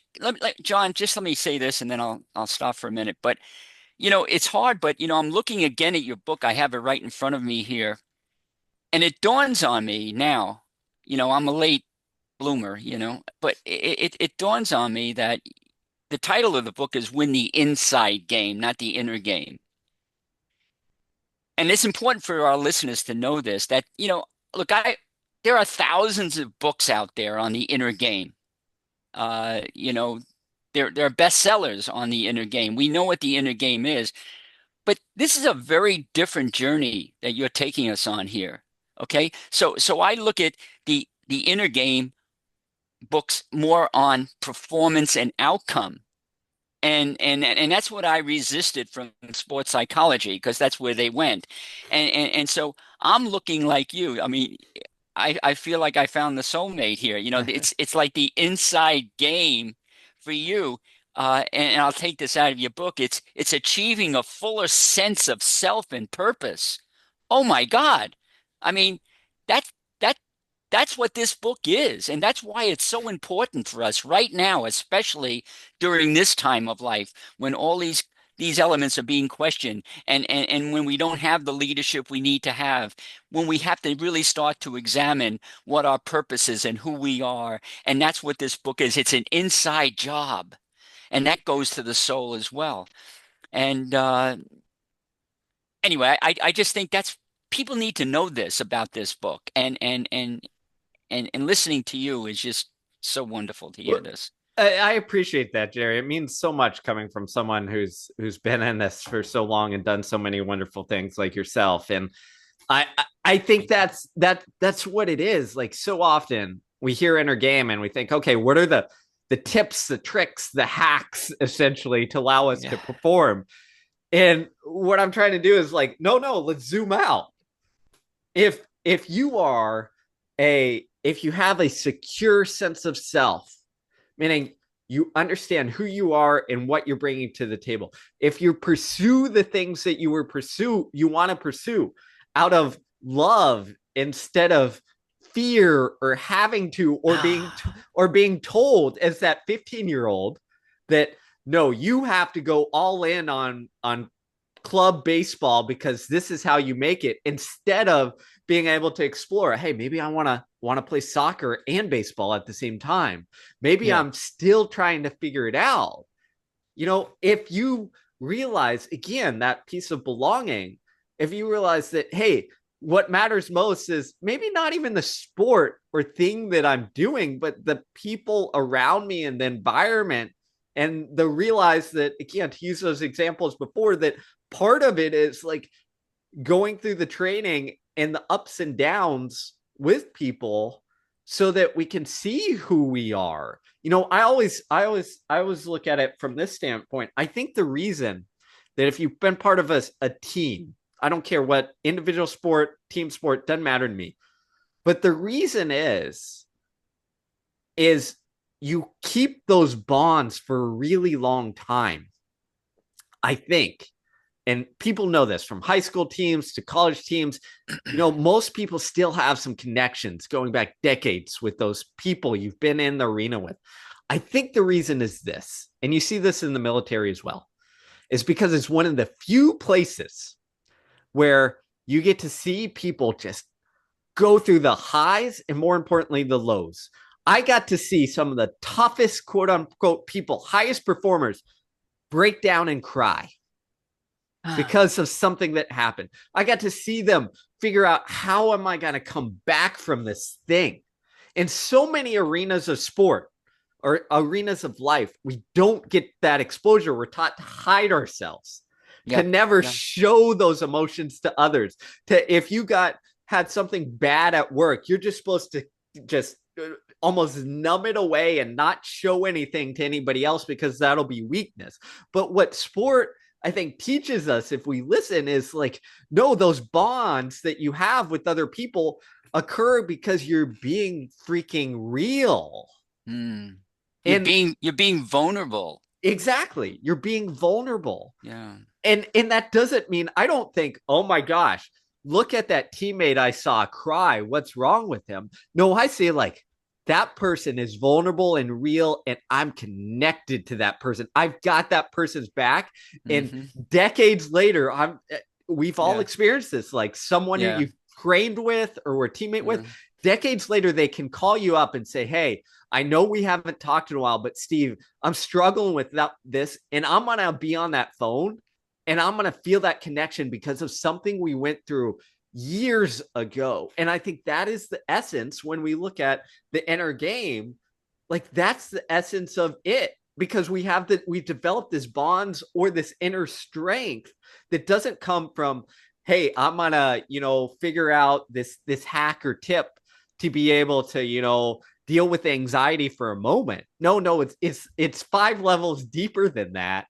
John, just let me say this and then I'll stop for a minute. But it's hard, but I'm looking again at your book. I have it right in front of me here. And it dawns on me now, I'm a late bloomer, but it dawns on me that the title of the book is Win the Inside Game, not the Inner Game. And it's important for our listeners to know this, that, look, there are thousands of books out there on the inner game. Uh, you know, there are bestsellers on the inner game. We know what the inner game is, but this is a very different journey that you're taking us on here. Okay. So I look at the inner game books more on performance and outcome. And that's what I resisted from sports psychology, because that's where they went. And so I'm looking like you. I mean, I feel like I found the soulmate here. It's like the inside game for you. And I'll take this out of your book. It's achieving a fuller sense of self and purpose. Oh my God. I mean, that that that's what this book is, and that's why it's so important for us right now, especially during this time of life when all these elements are being questioned, and when we don't have the leadership we need to have, when we have to really start to examine what our purpose is and who we are. And that's what this book is. It's an inside job, and that goes to the soul as well. And anyway, I just think that's people need to know this about this book, and listening to you is just so wonderful to hear this. I appreciate that, Jerry. It means so much coming from someone who's been in this for so long and done so many wonderful things like yourself. And I think that's what it is. Like, so often we hear inner game and we think, okay, what are the tips, the tricks, the hacks essentially to allow us to perform? And what I'm trying to do is like, no, let's zoom out. If you are if you have a secure sense of self, meaning you understand who you are and what you're bringing to the table, if you pursue the things that you want to pursue out of love instead of fear or having to, or being told as that 15-year-old that no, you have to go all in on club baseball because this is how you make it, instead of being able to explore, hey, maybe I want to play soccer and baseball at the same time. Maybe I'm still trying to figure it out. If you realize, again, that piece of belonging, if you realize that, hey, what matters most is maybe not even the sport or thing that I'm doing, but the people around me and the environment And the realize that, again, to use those examples before, that part of it is like going through the training and the ups and downs with people so that we can see who we are. I always look at it from this standpoint. I think the reason that if you've been part of a team, I don't care what individual sport, team sport, doesn't matter to me. But the reason is you keep those bonds for a really long time. I think, and people know this from high school teams to college teams, most people still have some connections going back decades with those people you've been in the arena with. I think the reason is this, and you see this in the military as well, is because it's one of the few places where you get to see people just go through the highs and, more importantly, the lows. I got to see some of the toughest, quote unquote, people, highest performers break down and cry because of something that happened. I got to see them figure out, how am I going to come back from this thing? In so many arenas of sport or arenas of life, we don't get that exposure. We're taught to hide ourselves, to never show those emotions to others. If you had something bad at work, you're just supposed to just almost numb it away and not show anything to anybody else, because that'll be weakness. But what sport, I think, teaches us, if we listen, is like, no, those bonds that you have with other people occur because you're being freaking real. You're being vulnerable. Exactly. You're being vulnerable. Yeah. And that doesn't mean, I don't think, oh my gosh, look at that teammate I saw cry, what's wrong with him? No, I say, like, that person is vulnerable and real, and I'm connected to that person. I've got that person's back. And decades later, we've all experienced this, like someone that you've trained with or were a teammate with. Decades later, they can call you up and say, hey, I know we haven't talked in a while, but Steve, I'm struggling with this, and I'm going to be on that phone, and I'm going to feel that connection because of something we went through years ago. And I think that is the essence when we look at the inner game. Like, that's the essence of it, because we've developed this bonds or this inner strength that doesn't come from, hey, I'm going to, figure out this hack or tip to be able to, deal with anxiety for a moment. No, it's 5 levels deeper than that.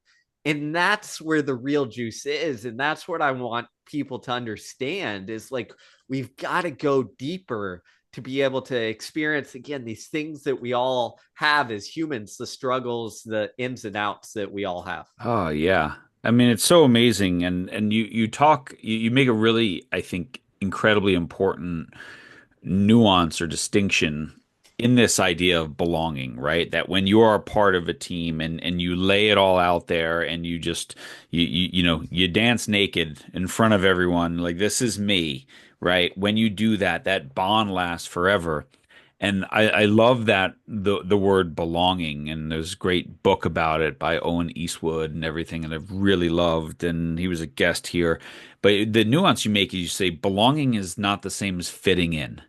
And that's where the real juice is. And that's what I want people to understand, is like, we've got to go deeper to be able to experience, again, these things that we all have as humans, the struggles, the ins and outs that we all have. Oh yeah. I mean, it's so amazing. And you make a really, I think, incredibly important nuance or distinction in this idea of belonging, right? That when you are a part of a team and you lay it all out there, and you just you dance naked in front of everyone, like, this is me, right? When you do that, that bond lasts forever. And I love that, the word belonging, and there's a great book about it by Owen Eastwood and everything, and I've really loved, and he was a guest here. But the nuance you make is, you say belonging is not the same as fitting in.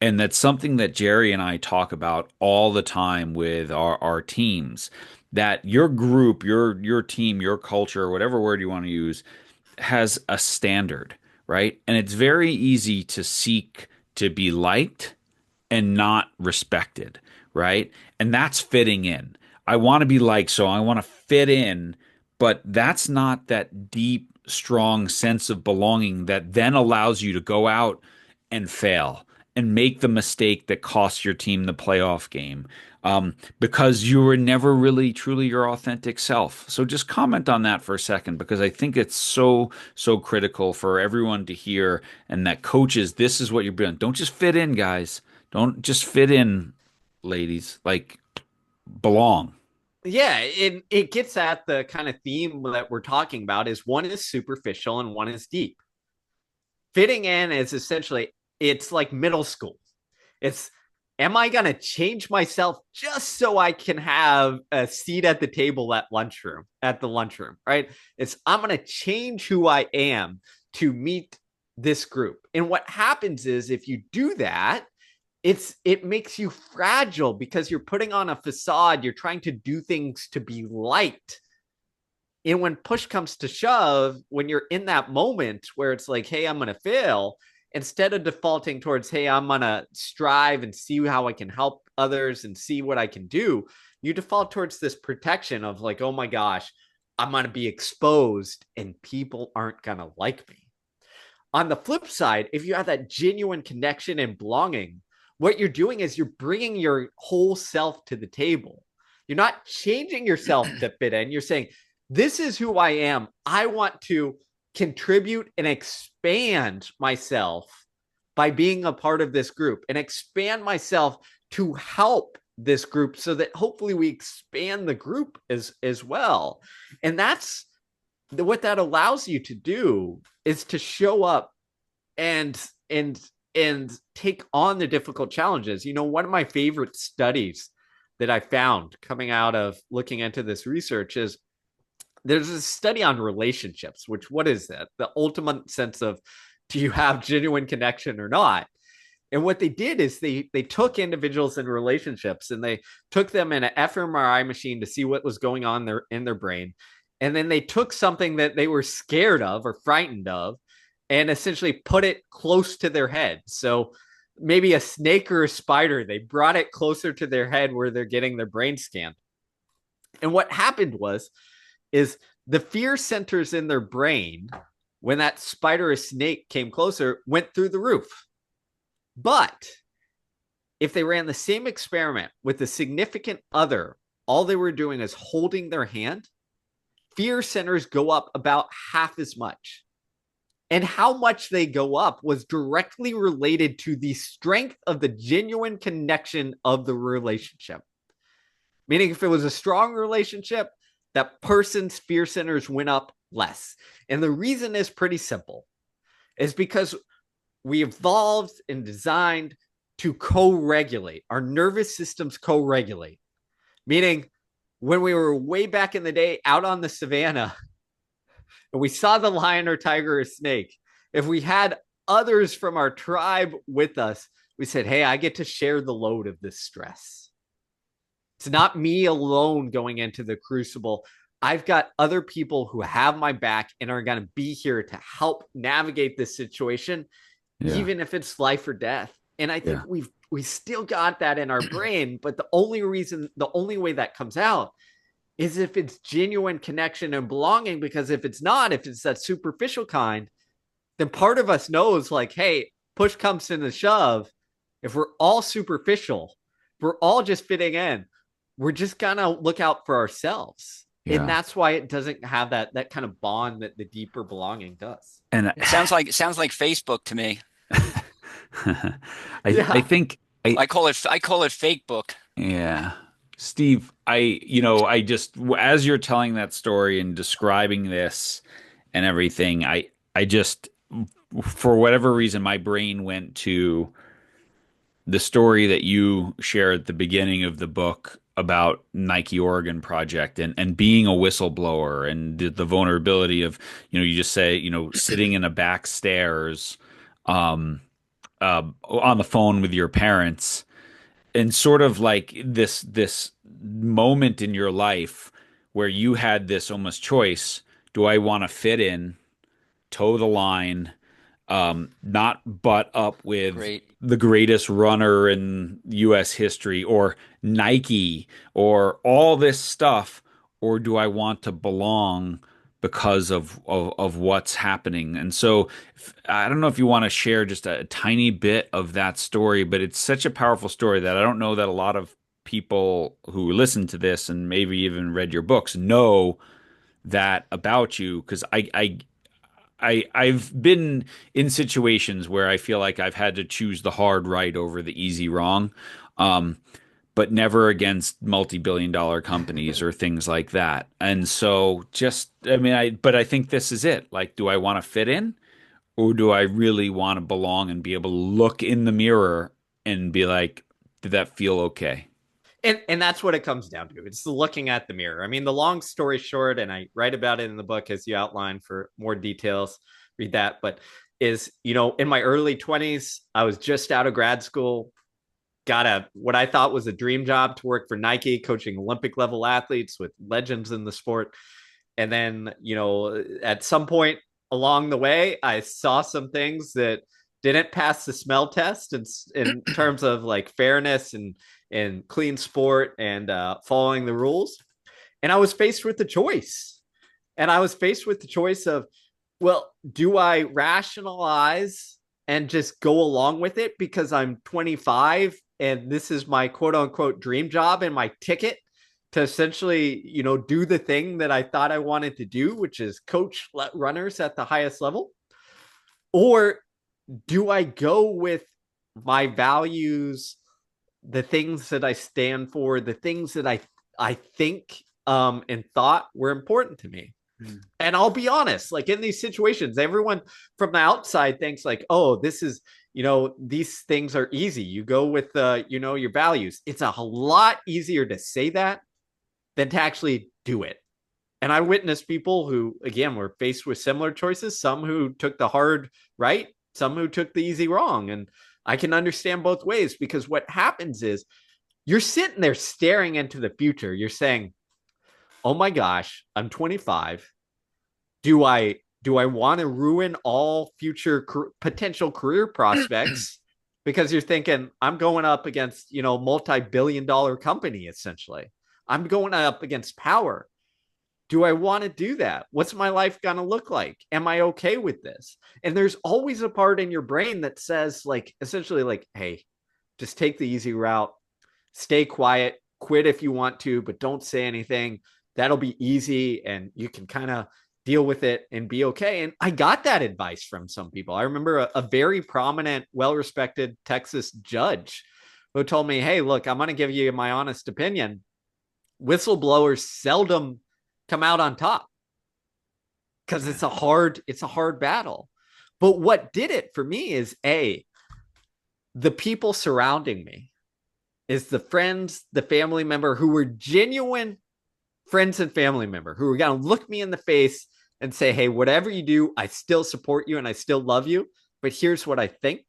And that's something that Jerry and I talk about all the time with our teams, that your group, your team, your culture, whatever word you want to use, has a standard, right? And it's very easy to seek to be liked and not respected, right? And that's fitting in. I want to be liked, so I want to fit in, but that's not that deep, strong sense of belonging that then allows you to go out and fail and make the mistake that costs your team the playoff game, because you were never really truly your authentic self. So just comment on that for a second, because I think it's so, so critical for everyone to hear, and that coaches, this is what you're doing. Don't just fit in, guys. Don't just fit in, ladies. Like, belong. Yeah, it gets at the kind of theme that we're talking about, is one is superficial and one is deep. Fitting in is essentially, it's like middle school. It's, am I going to change myself just so I can have a seat at the table at the lunchroom, right? It's, I'm going to change who I am to meet this group. And what happens is, if you do that, it makes you fragile because you're putting on a facade. You're trying to do things to be liked. And when push comes to shove, when you're in that moment where it's like, hey, I'm going to fail, instead of defaulting towards, hey, I'm going to strive and see how I can help others and see what I can do, you default towards this protection of like, oh my gosh, I'm going to be exposed and people aren't going to like me. On the flip side, if you have that genuine connection and belonging, what you're doing is you're bringing your whole self to the table. You're not changing yourself to fit in. You're saying, this is who I am. I want to contribute and expand myself by being a part of this group and expand myself to help this group so that hopefully we expand the group as well. And that's what that allows you to do, is to show up and take on the difficult challenges. You know, one of my favorite studies that I found coming out of looking into this research is there's a study on relationships, which, what is that? The ultimate sense of, do you have genuine connection or not? And what they did is they took individuals in relationships and they took them in an fMRI machine to see what was going on in their brain. And then they took something that they were scared of or frightened of and essentially put it close to their head. So maybe a snake or a spider, they brought it closer to their head where they're getting their brain scanned. And what happened is the fear centers in their brain, when that spider or snake came closer, went through the roof. But if they ran the same experiment with a significant other, all they were doing is holding their hand, fear centers go up about half as much. And how much they go up was directly related to the strength of the genuine connection of the relationship. Meaning, if it was a strong relationship, that person's fear centers went up less. And the reason is pretty simple. It's because we evolved and designed to co-regulate. Our nervous systems co-regulate. Meaning, when we were way back in the day out on the savannah and we saw the lion or tiger or snake, if we had others from our tribe with us, we said, hey, I get to share the load of this stress. It's not me alone going into the crucible. I've got other people who have my back and are going to be here to help navigate this situation, even if it's life or death. And I think we still got that in our brain, but the only way that comes out is if it's genuine connection and belonging. Because if it's not, if it's that superficial kind, then part of us knows like, hey, push comes to the shove. If we're all superficial, we're all just fitting in, we're just gonna look out for ourselves. And that's why it doesn't have that kind of bond that the deeper belonging does. And it sounds like Facebook to me. I think I call it fake book. Yeah. Steve, I just, as you're telling that story and describing this and everything, I just, for whatever reason, my brain went to the story that you shared at the beginning of the book about Nike Oregon Project and being a whistleblower and the vulnerability of, you just say, sitting in a back stairs, on the phone with your parents, and sort of like this moment in your life where you had this almost choice. Do I want to fit in, toe the line, not butt up with the greatest runner in U.S. history or Nike or all this stuff, or do I want to belong because of what's happening? And so I don't know if you want to share just a tiny bit of that story, but it's such a powerful story that I don't know that a lot of people who listen to this and maybe even read your books know that about you. Because I've been in situations where I feel like I've had to choose the hard right over the easy wrong, but never against multi-billion-dollar companies or things like that. And so but I think this is it. Like, do I want to fit in, or do I really want to belong and be able to look in the mirror and be like, did that feel okay? And that's what it comes down to. It's looking at the mirror. I mean, the long story short, and I write about it in the book as you outline for more details, read that. But in my early 20s, I was just out of grad school, got a what I thought was a dream job to work for Nike, coaching Olympic level athletes with legends in the sport. And then, at some point along the way, I saw some things that didn't pass the smell test in terms of like fairness and clean sport and following the rules. And I was faced with the choice. And I was faced with the choice of, well, do I rationalize and just go along with it because I'm 25 and this is my quote unquote dream job and my ticket to essentially, do the thing that I thought I wanted to do, which is coach runners at the highest level? Or do I go with my values, the things that I stand for, the things that I think and thought were important to me? And I'll be honest, like in these situations, everyone from the outside thinks like, oh, this is, these things are easy. You go with, your values. It's a lot easier to say that than to actually do it. And I witnessed people who, again, were faced with similar choices, some who took the hard right, some who took the easy wrong. And I can understand both ways, because what happens is you're sitting there staring into the future. You're saying, oh my gosh, I'm 25. Do I want to ruin all future potential career prospects? Because you're thinking, I'm going up against, multi-billion-dollar company, essentially. I'm going up against power. Do I want to do that? What's my life going to look like? Am I okay with this? And there's always a part in your brain that says, like, essentially, like, hey, just take the easy route, stay quiet, quit if you want to, but don't say anything. That'll be easy and you can kind of deal with it and be okay. And I got that advice from some people. I remember a very prominent, well-respected Texas judge who told me, hey, look, I'm going to give you my honest opinion. Whistleblowers seldom come out on top because it's a hard battle. But what did it for me is the people surrounding me, is the friends, the family member who were genuine friends and family member who were going to look me in the face and say, hey, whatever you do, I still support you and I still love you, but here's what I think.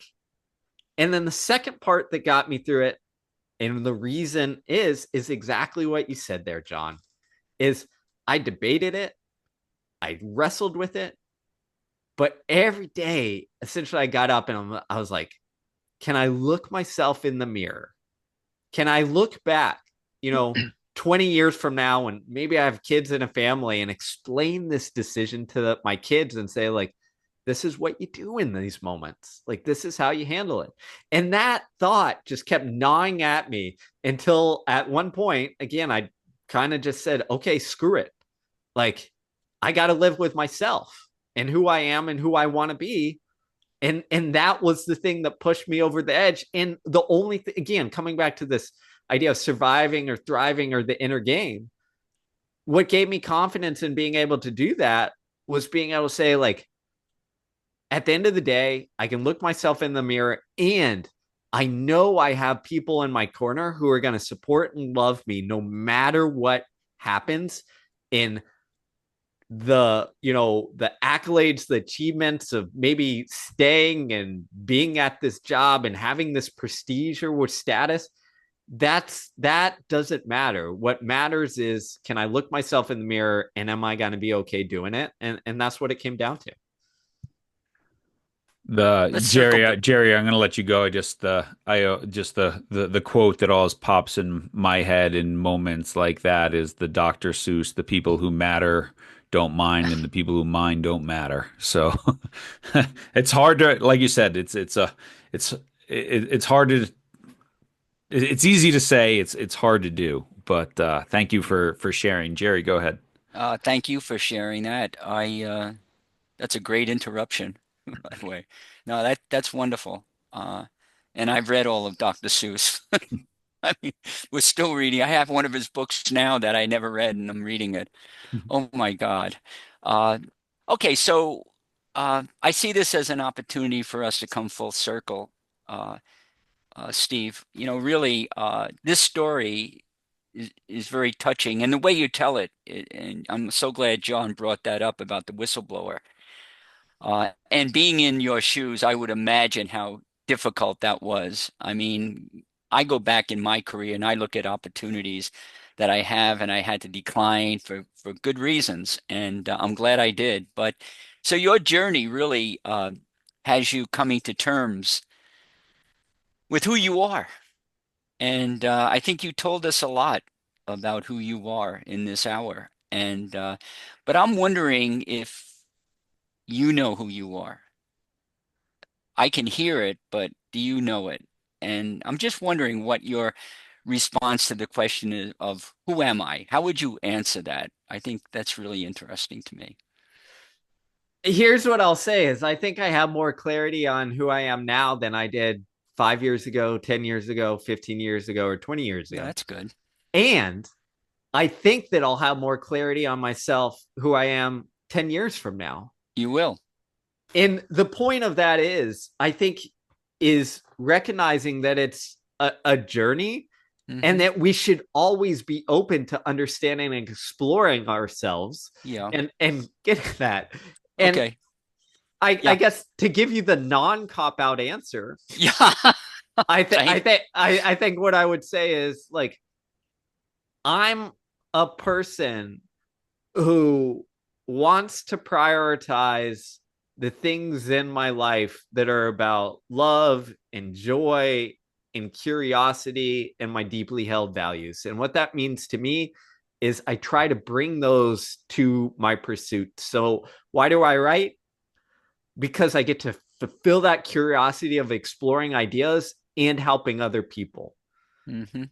And then the second part that got me through it, and the reason is exactly what you said there, John, is I debated it. I wrestled with it. But every day, essentially, I got up and I was like, can I look myself in the mirror? Can I look back, 20 years from now, and maybe I have kids and a family, and explain this decision to my kids and say, like, this is what you do in these moments. Like, this is how you handle it. And that thought just kept gnawing at me until at one point, again, I kind of just said, okay, screw it. Like, I got to live with myself and who I am and who I want to be. And that was the thing that pushed me over the edge. And the only thing, again, coming back to this idea of surviving or thriving or the inner game, what gave me confidence in being able to do that was being able to say, like, at the end of the day, I can look myself in the mirror and I know I have people in my corner who are going to support and love me no matter what happens in the accolades, the achievements of maybe staying and being at this job and having this prestige or status. That doesn't matter. What matters is, can I look myself in the mirror and am I going to be okay doing it? And that's what it came down to. The Let's circle Jerry, back. Jerry, I'm gonna let you go. Just the quote that always pops in my head in moments like that is the Dr. Seuss, the people who matter don't mind and the people who mind don't matter. So it's hard to, like you said, it's hard to, it's easy to say, it's hard to do. But thank you for sharing. Jerry, go ahead. Thank you for sharing that. That's a great interruption, by the way. No, that's wonderful. And I've read all of Dr. Seuss. I mean, we're still reading. I have one of his books now that I never read, and I'm reading it. Oh my God. Uh, okay, so I see this as an opportunity for us to come full circle, uh, Steve. Really, this story is very touching, and the way you tell and I'm so glad John brought that up about the whistleblower. And being in your shoes, I would imagine how difficult that was. I mean, I go back in my career and I look at opportunities that I have and I had to decline for good reasons. And I'm glad I did. But so your journey really has you coming to terms with who you are. And I think you told us a lot about who you are in this hour. And but I'm wondering if you know who you are. I can hear it, but do you know it? And I'm just wondering what your response to the question is of who am I? How would you answer that? I think that's really interesting to me. Here's what I'll say is I think I have more clarity on who I am now than I did 5 years ago, 10 years ago, 15 years ago, or 20 years Yeah, ago. that's good. And I think that I'll have more clarity on myself, who I am 10 years from now. You will. And the point of that is, I think, is recognizing that it's a journey and Hmm. that we should always be open to understanding and exploring ourselves Yeah. and getting that. And Okay. I Yeah. guess to give you the non-cop out answer, Yeah. Thank. I think what I would say is like I'm a person who wants to prioritize the things in my life that are about love and joy and curiosity and my deeply held values. And what that means to me is I try to bring those to my pursuit. So, why do I write? Because I get to fulfill that curiosity of exploring ideas and helping other people. Hmm.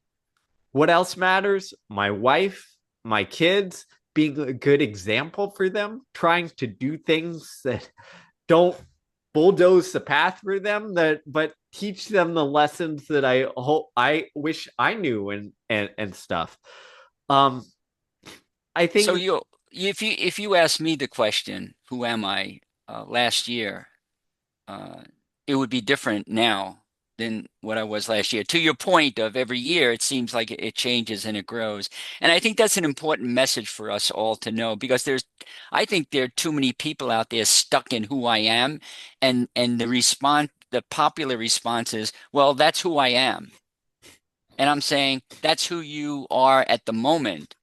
What else matters? My wife, my kids, being a good example for them, trying to do things that don't bulldoze the path for them, that but teach them the lessons that I hope I wish I knew and stuff. Um, I So think you, if you ask me the question, who am I, last year, uh, it would be different now than what I was last year. To your point of every year, it seems like it changes and it grows. And I think that's an important message for us all to know because I think there are too many people out there stuck in who I am, and the popular response is, well, that's who I am. And I'm saying that's who you are at the moment,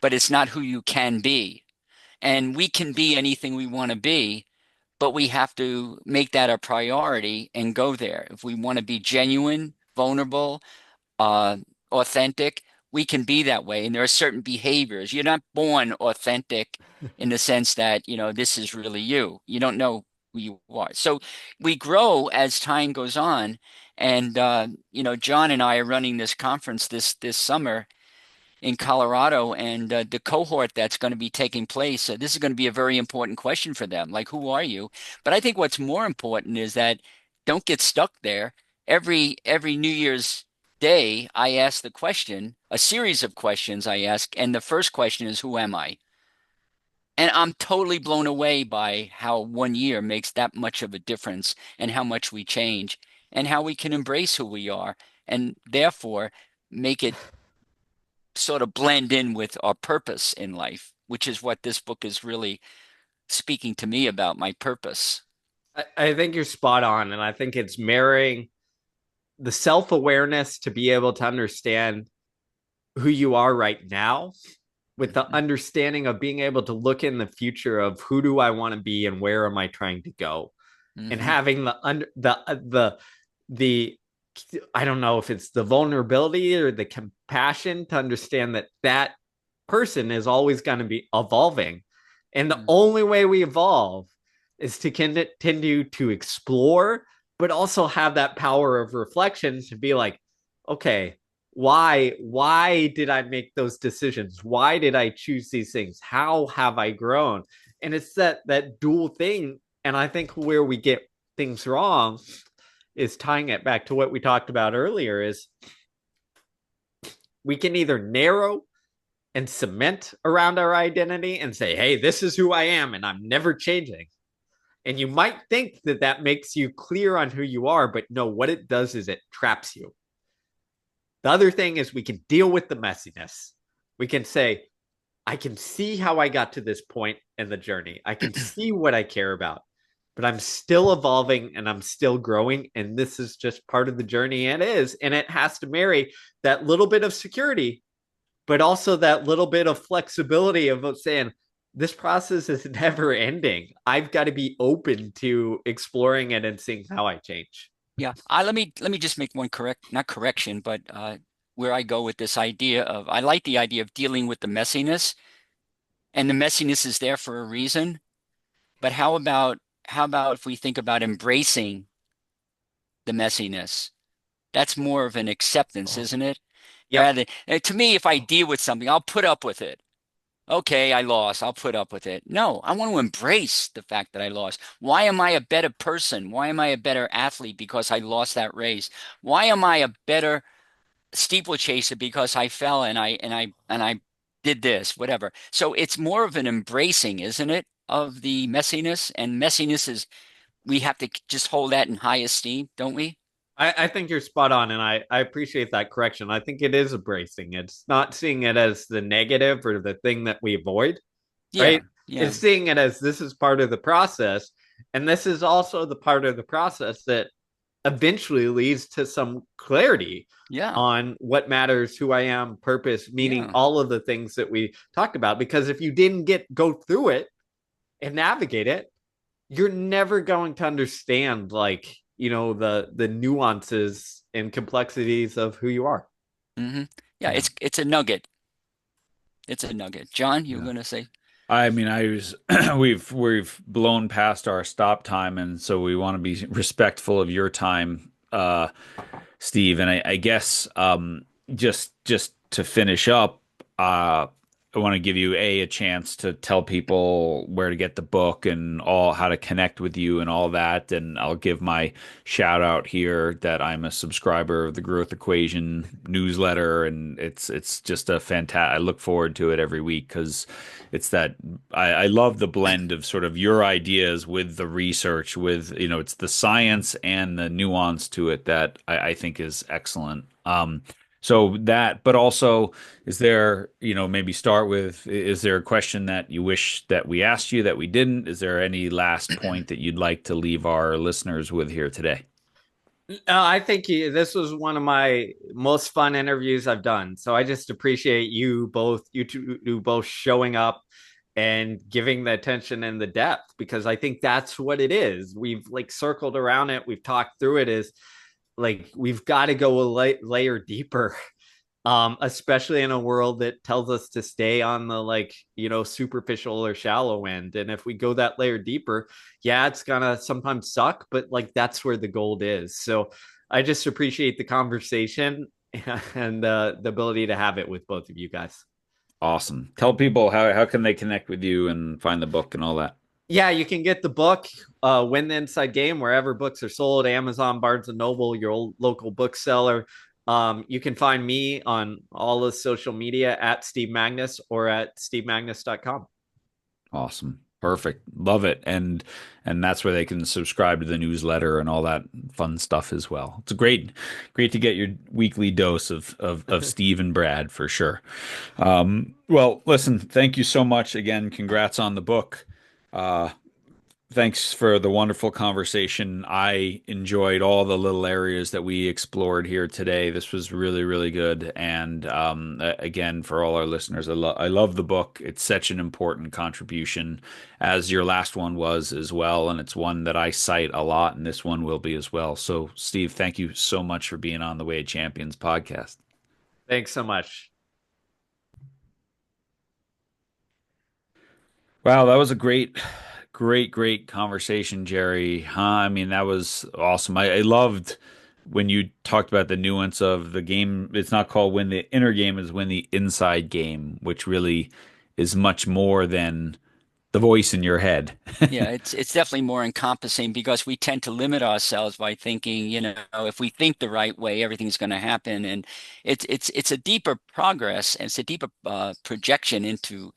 but it's not who you can be. And we can be anything we want to be, but we have to make that a priority and go there. If we want to be genuine, vulnerable, uh, authentic, we can be that way. And there are certain behaviors. You're not born authentic in the sense that, this is really you. You don't know who you are. So we grow as time goes on. And, John and I are running this conference this summer in Colorado, and the cohort that's going to be taking place, this is going to be a very important question for them. Like, who are you? But I think what's more important is that don't get stuck there. Every New Year's Day, I ask the question, a series of questions I ask, and the first question is, who am I? And I'm totally blown away by how one year makes that much of a difference and how much we change and how we can embrace who we are and therefore make it sort of blend in with our purpose in life, which is what this book is really speaking to me about, my purpose. I think you're spot on, and I think it's marrying the self awareness to be able to understand who you are right now with the Mhm. understanding of being able to look in the future of who do I want to be and where am I trying to go, and Hmm. having the I don't know if it's the vulnerability or the compassion to understand that that person is always going to be evolving, and the only way we evolve is to continue to explore, but also have that power of reflection to be like, okay, why did I make those decisions? Why did I choose these things? How have I grown? And it's that dual thing. And I think where we get things wrong is tying it back to what we talked about earlier is we can either narrow and cement around our identity and say, hey, this is who I am and I'm never changing. And you might think that that makes you clear on who you are, but no, what it does is it traps you. The other thing is we can deal with the messiness. We can say, I can see how I got to this point in the journey. I can see what I care about. but I'm still evolving and I'm still growing. And this is just part of the journey. And it has to marry that little bit of security, but also that little bit of flexibility of saying, this process is never ending. I've got to be open to exploring it and seeing how I change. Yeah. Let me just make one not correction, but where I go with this idea of I like the idea of dealing with the messiness, and the messiness is there for a reason. But how about if we think about embracing the messiness? That's more of an acceptance, Oh, isn't it? yep. To me, if I deal with something, I'll put up with it. Okay, I lost. I'll put up with it. No, I want to embrace the fact that I lost. Why am I a better person? Why am I a better athlete because I lost that race? Why am I a better steeplechaser because I fell and I did this, whatever. So it's more of an embracing, isn't it, of the messiness? And messiness is we have to just hold that in high esteem, don't we? I think you're spot on, and I appreciate that correction. I think it is embracing. It's not seeing it as the negative or the thing that we avoid, right? Yeah, yeah, It's seeing it as this is part of the process. And this is also the part of the process that eventually leads to some clarity yeah, on what matters, who I am, purpose, meaning yeah. all of the things that we talked about. Because if you didn't go through it and navigate it, you're never going to understand the nuances and complexities of who you are. hmm Yeah, Yeah. it's a nugget. It's a nugget. John, you were Yeah. gonna say? I mean, I was we've blown past our stop time, and so we want to be respectful of your time, Steve. And I guess just to finish up, I want to give you a chance to tell people where to get the book and all how to connect with you and all that. And I'll give my shout out here that I'm a subscriber of the Growth Equation newsletter, and it's just a fantastic. I look forward to it every week because it's that I love the blend of sort of your ideas with the research, with it's the science and the nuance to it that I think is excellent. So that, but also, is there, maybe start with, is there a question that you wish that we asked you that we didn't? Is there any last point that you'd like to leave our listeners with here today? I think this was one of my most fun interviews I've done. So I just appreciate you two both showing up and giving the attention and the depth because I think that's what it is. We've like circled around it, we've talked through it. Is like we've got to go layer deeper, especially in a world that tells us to stay on the superficial or shallow end. And if we go that layer deeper, yeah, it's gonna sometimes suck, but like that's where the gold is. So I just appreciate the conversation and the ability to have it with both of you guys. Awesome. Tell people how can they connect with you and find the book and all that. Yeah, you can get the book, Win the Inside Game, wherever books are sold, Amazon, Barnes and Noble, your local bookseller. You can find me on all the social media at Steve Magness or at stevemagness.com. Awesome. Perfect. Love it. And that's where they can subscribe to the newsletter and all that fun stuff as well. It's a great to get your weekly dose of Steve and Brad for sure. Well, listen, thank you so much again. Congrats on the book. Uh, Thanks for the wonderful conversation. I enjoyed all the little areas that we explored here today. This was really, really good. And again, for all our listeners, I love the book. It's such an important contribution, as your last one was as well. And it's one that I cite a lot, and this one will be as well. So, Steve, thank you so much for being on the Way of Champions podcast. Thanks so much. Wow, that was a great conversation, Jerry. Huh? I mean, that was awesome. I loved when you talked about the nuance of the game. It's not called win the inner game, is win the inside game, which really is much more than the voice in your head. Yeah, it's definitely more encompassing because we tend to limit ourselves by thinking, if we think the right way, everything's going to happen. And it's a deeper progress and it's a deeper projection into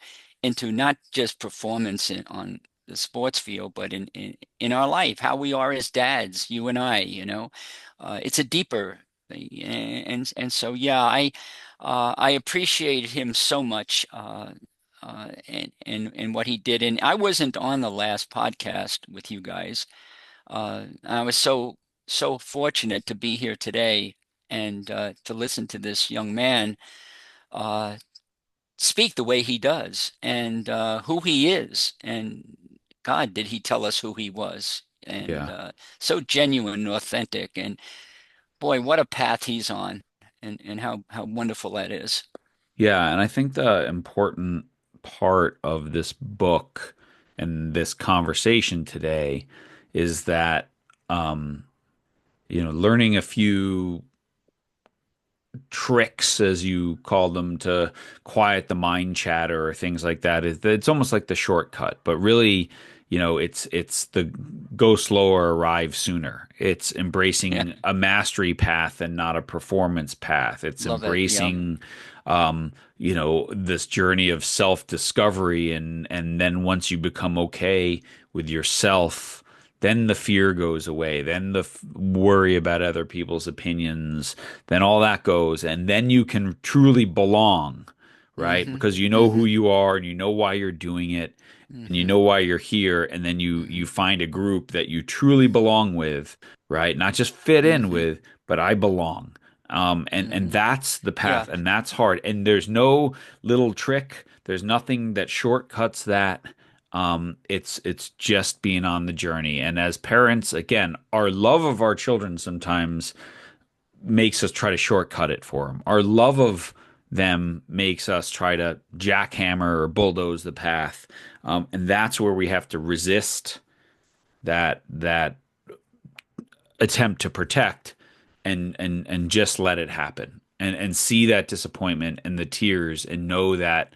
not just performance on the sports field, but in our life, how we are as dads, you and I. It's a deeper thing. And so yeah, I appreciate him so much. and what he did. And I wasn't on the last podcast with you guys. I was so fortunate to be here today and to listen to this young man uh, speak the way he does and who he is. And God, did he tell us who he was? And Yeah. so genuine and authentic. And boy, what a path he's on, and how wonderful that is. Yeah, and I think the important part of this book and this conversation today is that um, learning a few tricks, as you call them, to quiet the mind chatter or things like that. It's almost like the shortcut, but really, it's the go slower, arrive sooner. It's Yeah, embracing a mastery path and not a performance path. It's love it. Yeah. embracing this journey of self-discovery, and then once you become okay with yourself, then the fear goes away, then the worry about other people's opinions, then all that goes, and then you can truly belong, right? Hmm. Because you know who Hmm. you are and you know why you're doing it and you Hmm. know why you're here, and then you find a group that you truly belong with, right? Not just fit in Hmm. with, but I belong. And Hmm. that's the Yeah. path, and that's hard. And there's no little trick. There's nothing that shortcuts that. It's just being on the journey. And as parents, again, our love of our children sometimes makes us try to shortcut it for them. Our love of them makes us try to jackhammer or bulldoze the path. And that's where we have to resist that attempt to protect and just let it happen and see that disappointment and the tears and know that,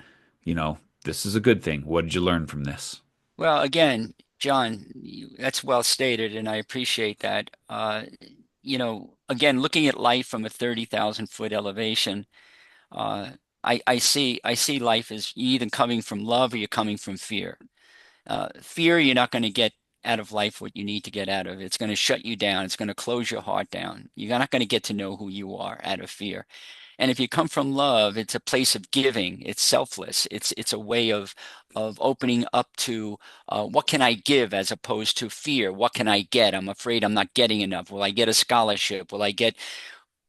this is a good thing. What did you learn from this? Well, again, John, that's well stated, and I appreciate that. Again, looking at life from a 30,000 foot elevation, uh, I see life as you either coming from love or you're coming from fear. Fear, you're not going to get out of life what you need to get out of it. It's going to shut you down. It's going to close your heart down. You're not going to get to know who you are out of fear. And if you come from love, it's a place of giving. It's selfless. It's a way of opening up to what can I give as opposed to fear. What can I get? I'm afraid I'm not getting enough. Will I get a scholarship? Will I get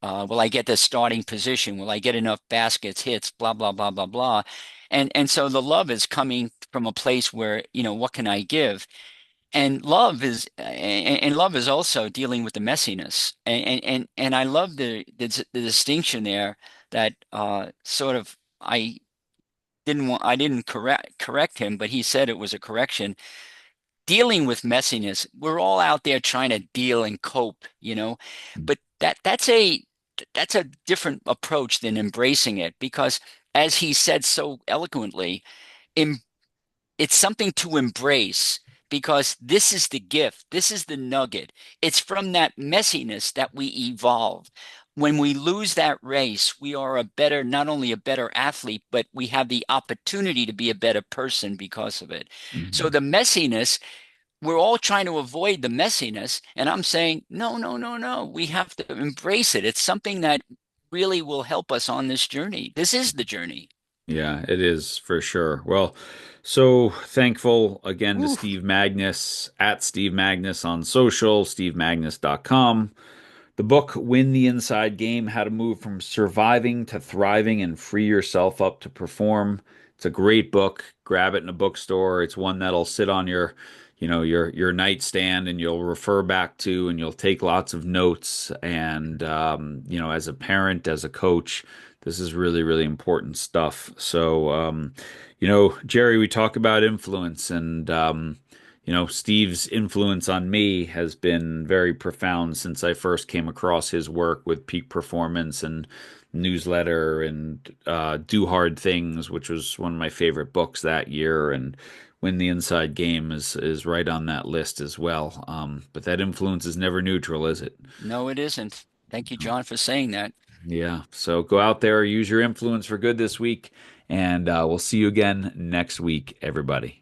the starting position? Will I get enough baskets, hits, blah, blah, blah, blah, blah. And so the love is coming from a place where, what can I give? And love is also dealing with the messiness. And I love the distinction there that sort of I didn't correct him, but he said it was a correction. Dealing with messiness, we're all out there trying to deal and cope. But that's a different approach than embracing it, because as he said so eloquently, it's something to embrace, because this is the gift. This is the nugget. It's from that messiness that we evolve. When we lose that race, we are not only a better athlete, but we have the opportunity to be a better person because of it. So Mhm. the messiness, we're all trying to avoid the messiness. And I'm saying, no, no, no, no. We have to embrace it. It's something that really will help us on this journey. This is the journey. Yeah, it is for sure. Well, so thankful again to Ooh. Steve Magness at Steve Magness on social, stevemagness.com. The book, Win the Inside Game: How to Move from Surviving to Thriving and Free Yourself Up to Perform. It's a great book. Grab it in a bookstore. It's one that'll sit on your nightstand, and you'll refer back to, and you'll take lots of notes. And as a parent, as a coach, this is really, really important stuff. So, Jerry, we talk about influence, and Steve's influence on me has been very profound since I first came across his work with Peak Performance and Newsletter and Do Hard Things, which was one of my favorite books that year. And Win the Inside Game is right on that list as well. But that influence is never neutral, is it? No, it isn't. Thank you, John, for saying that. Yeah. So go out there, use your influence for good this week, and we'll see you again next week, everybody.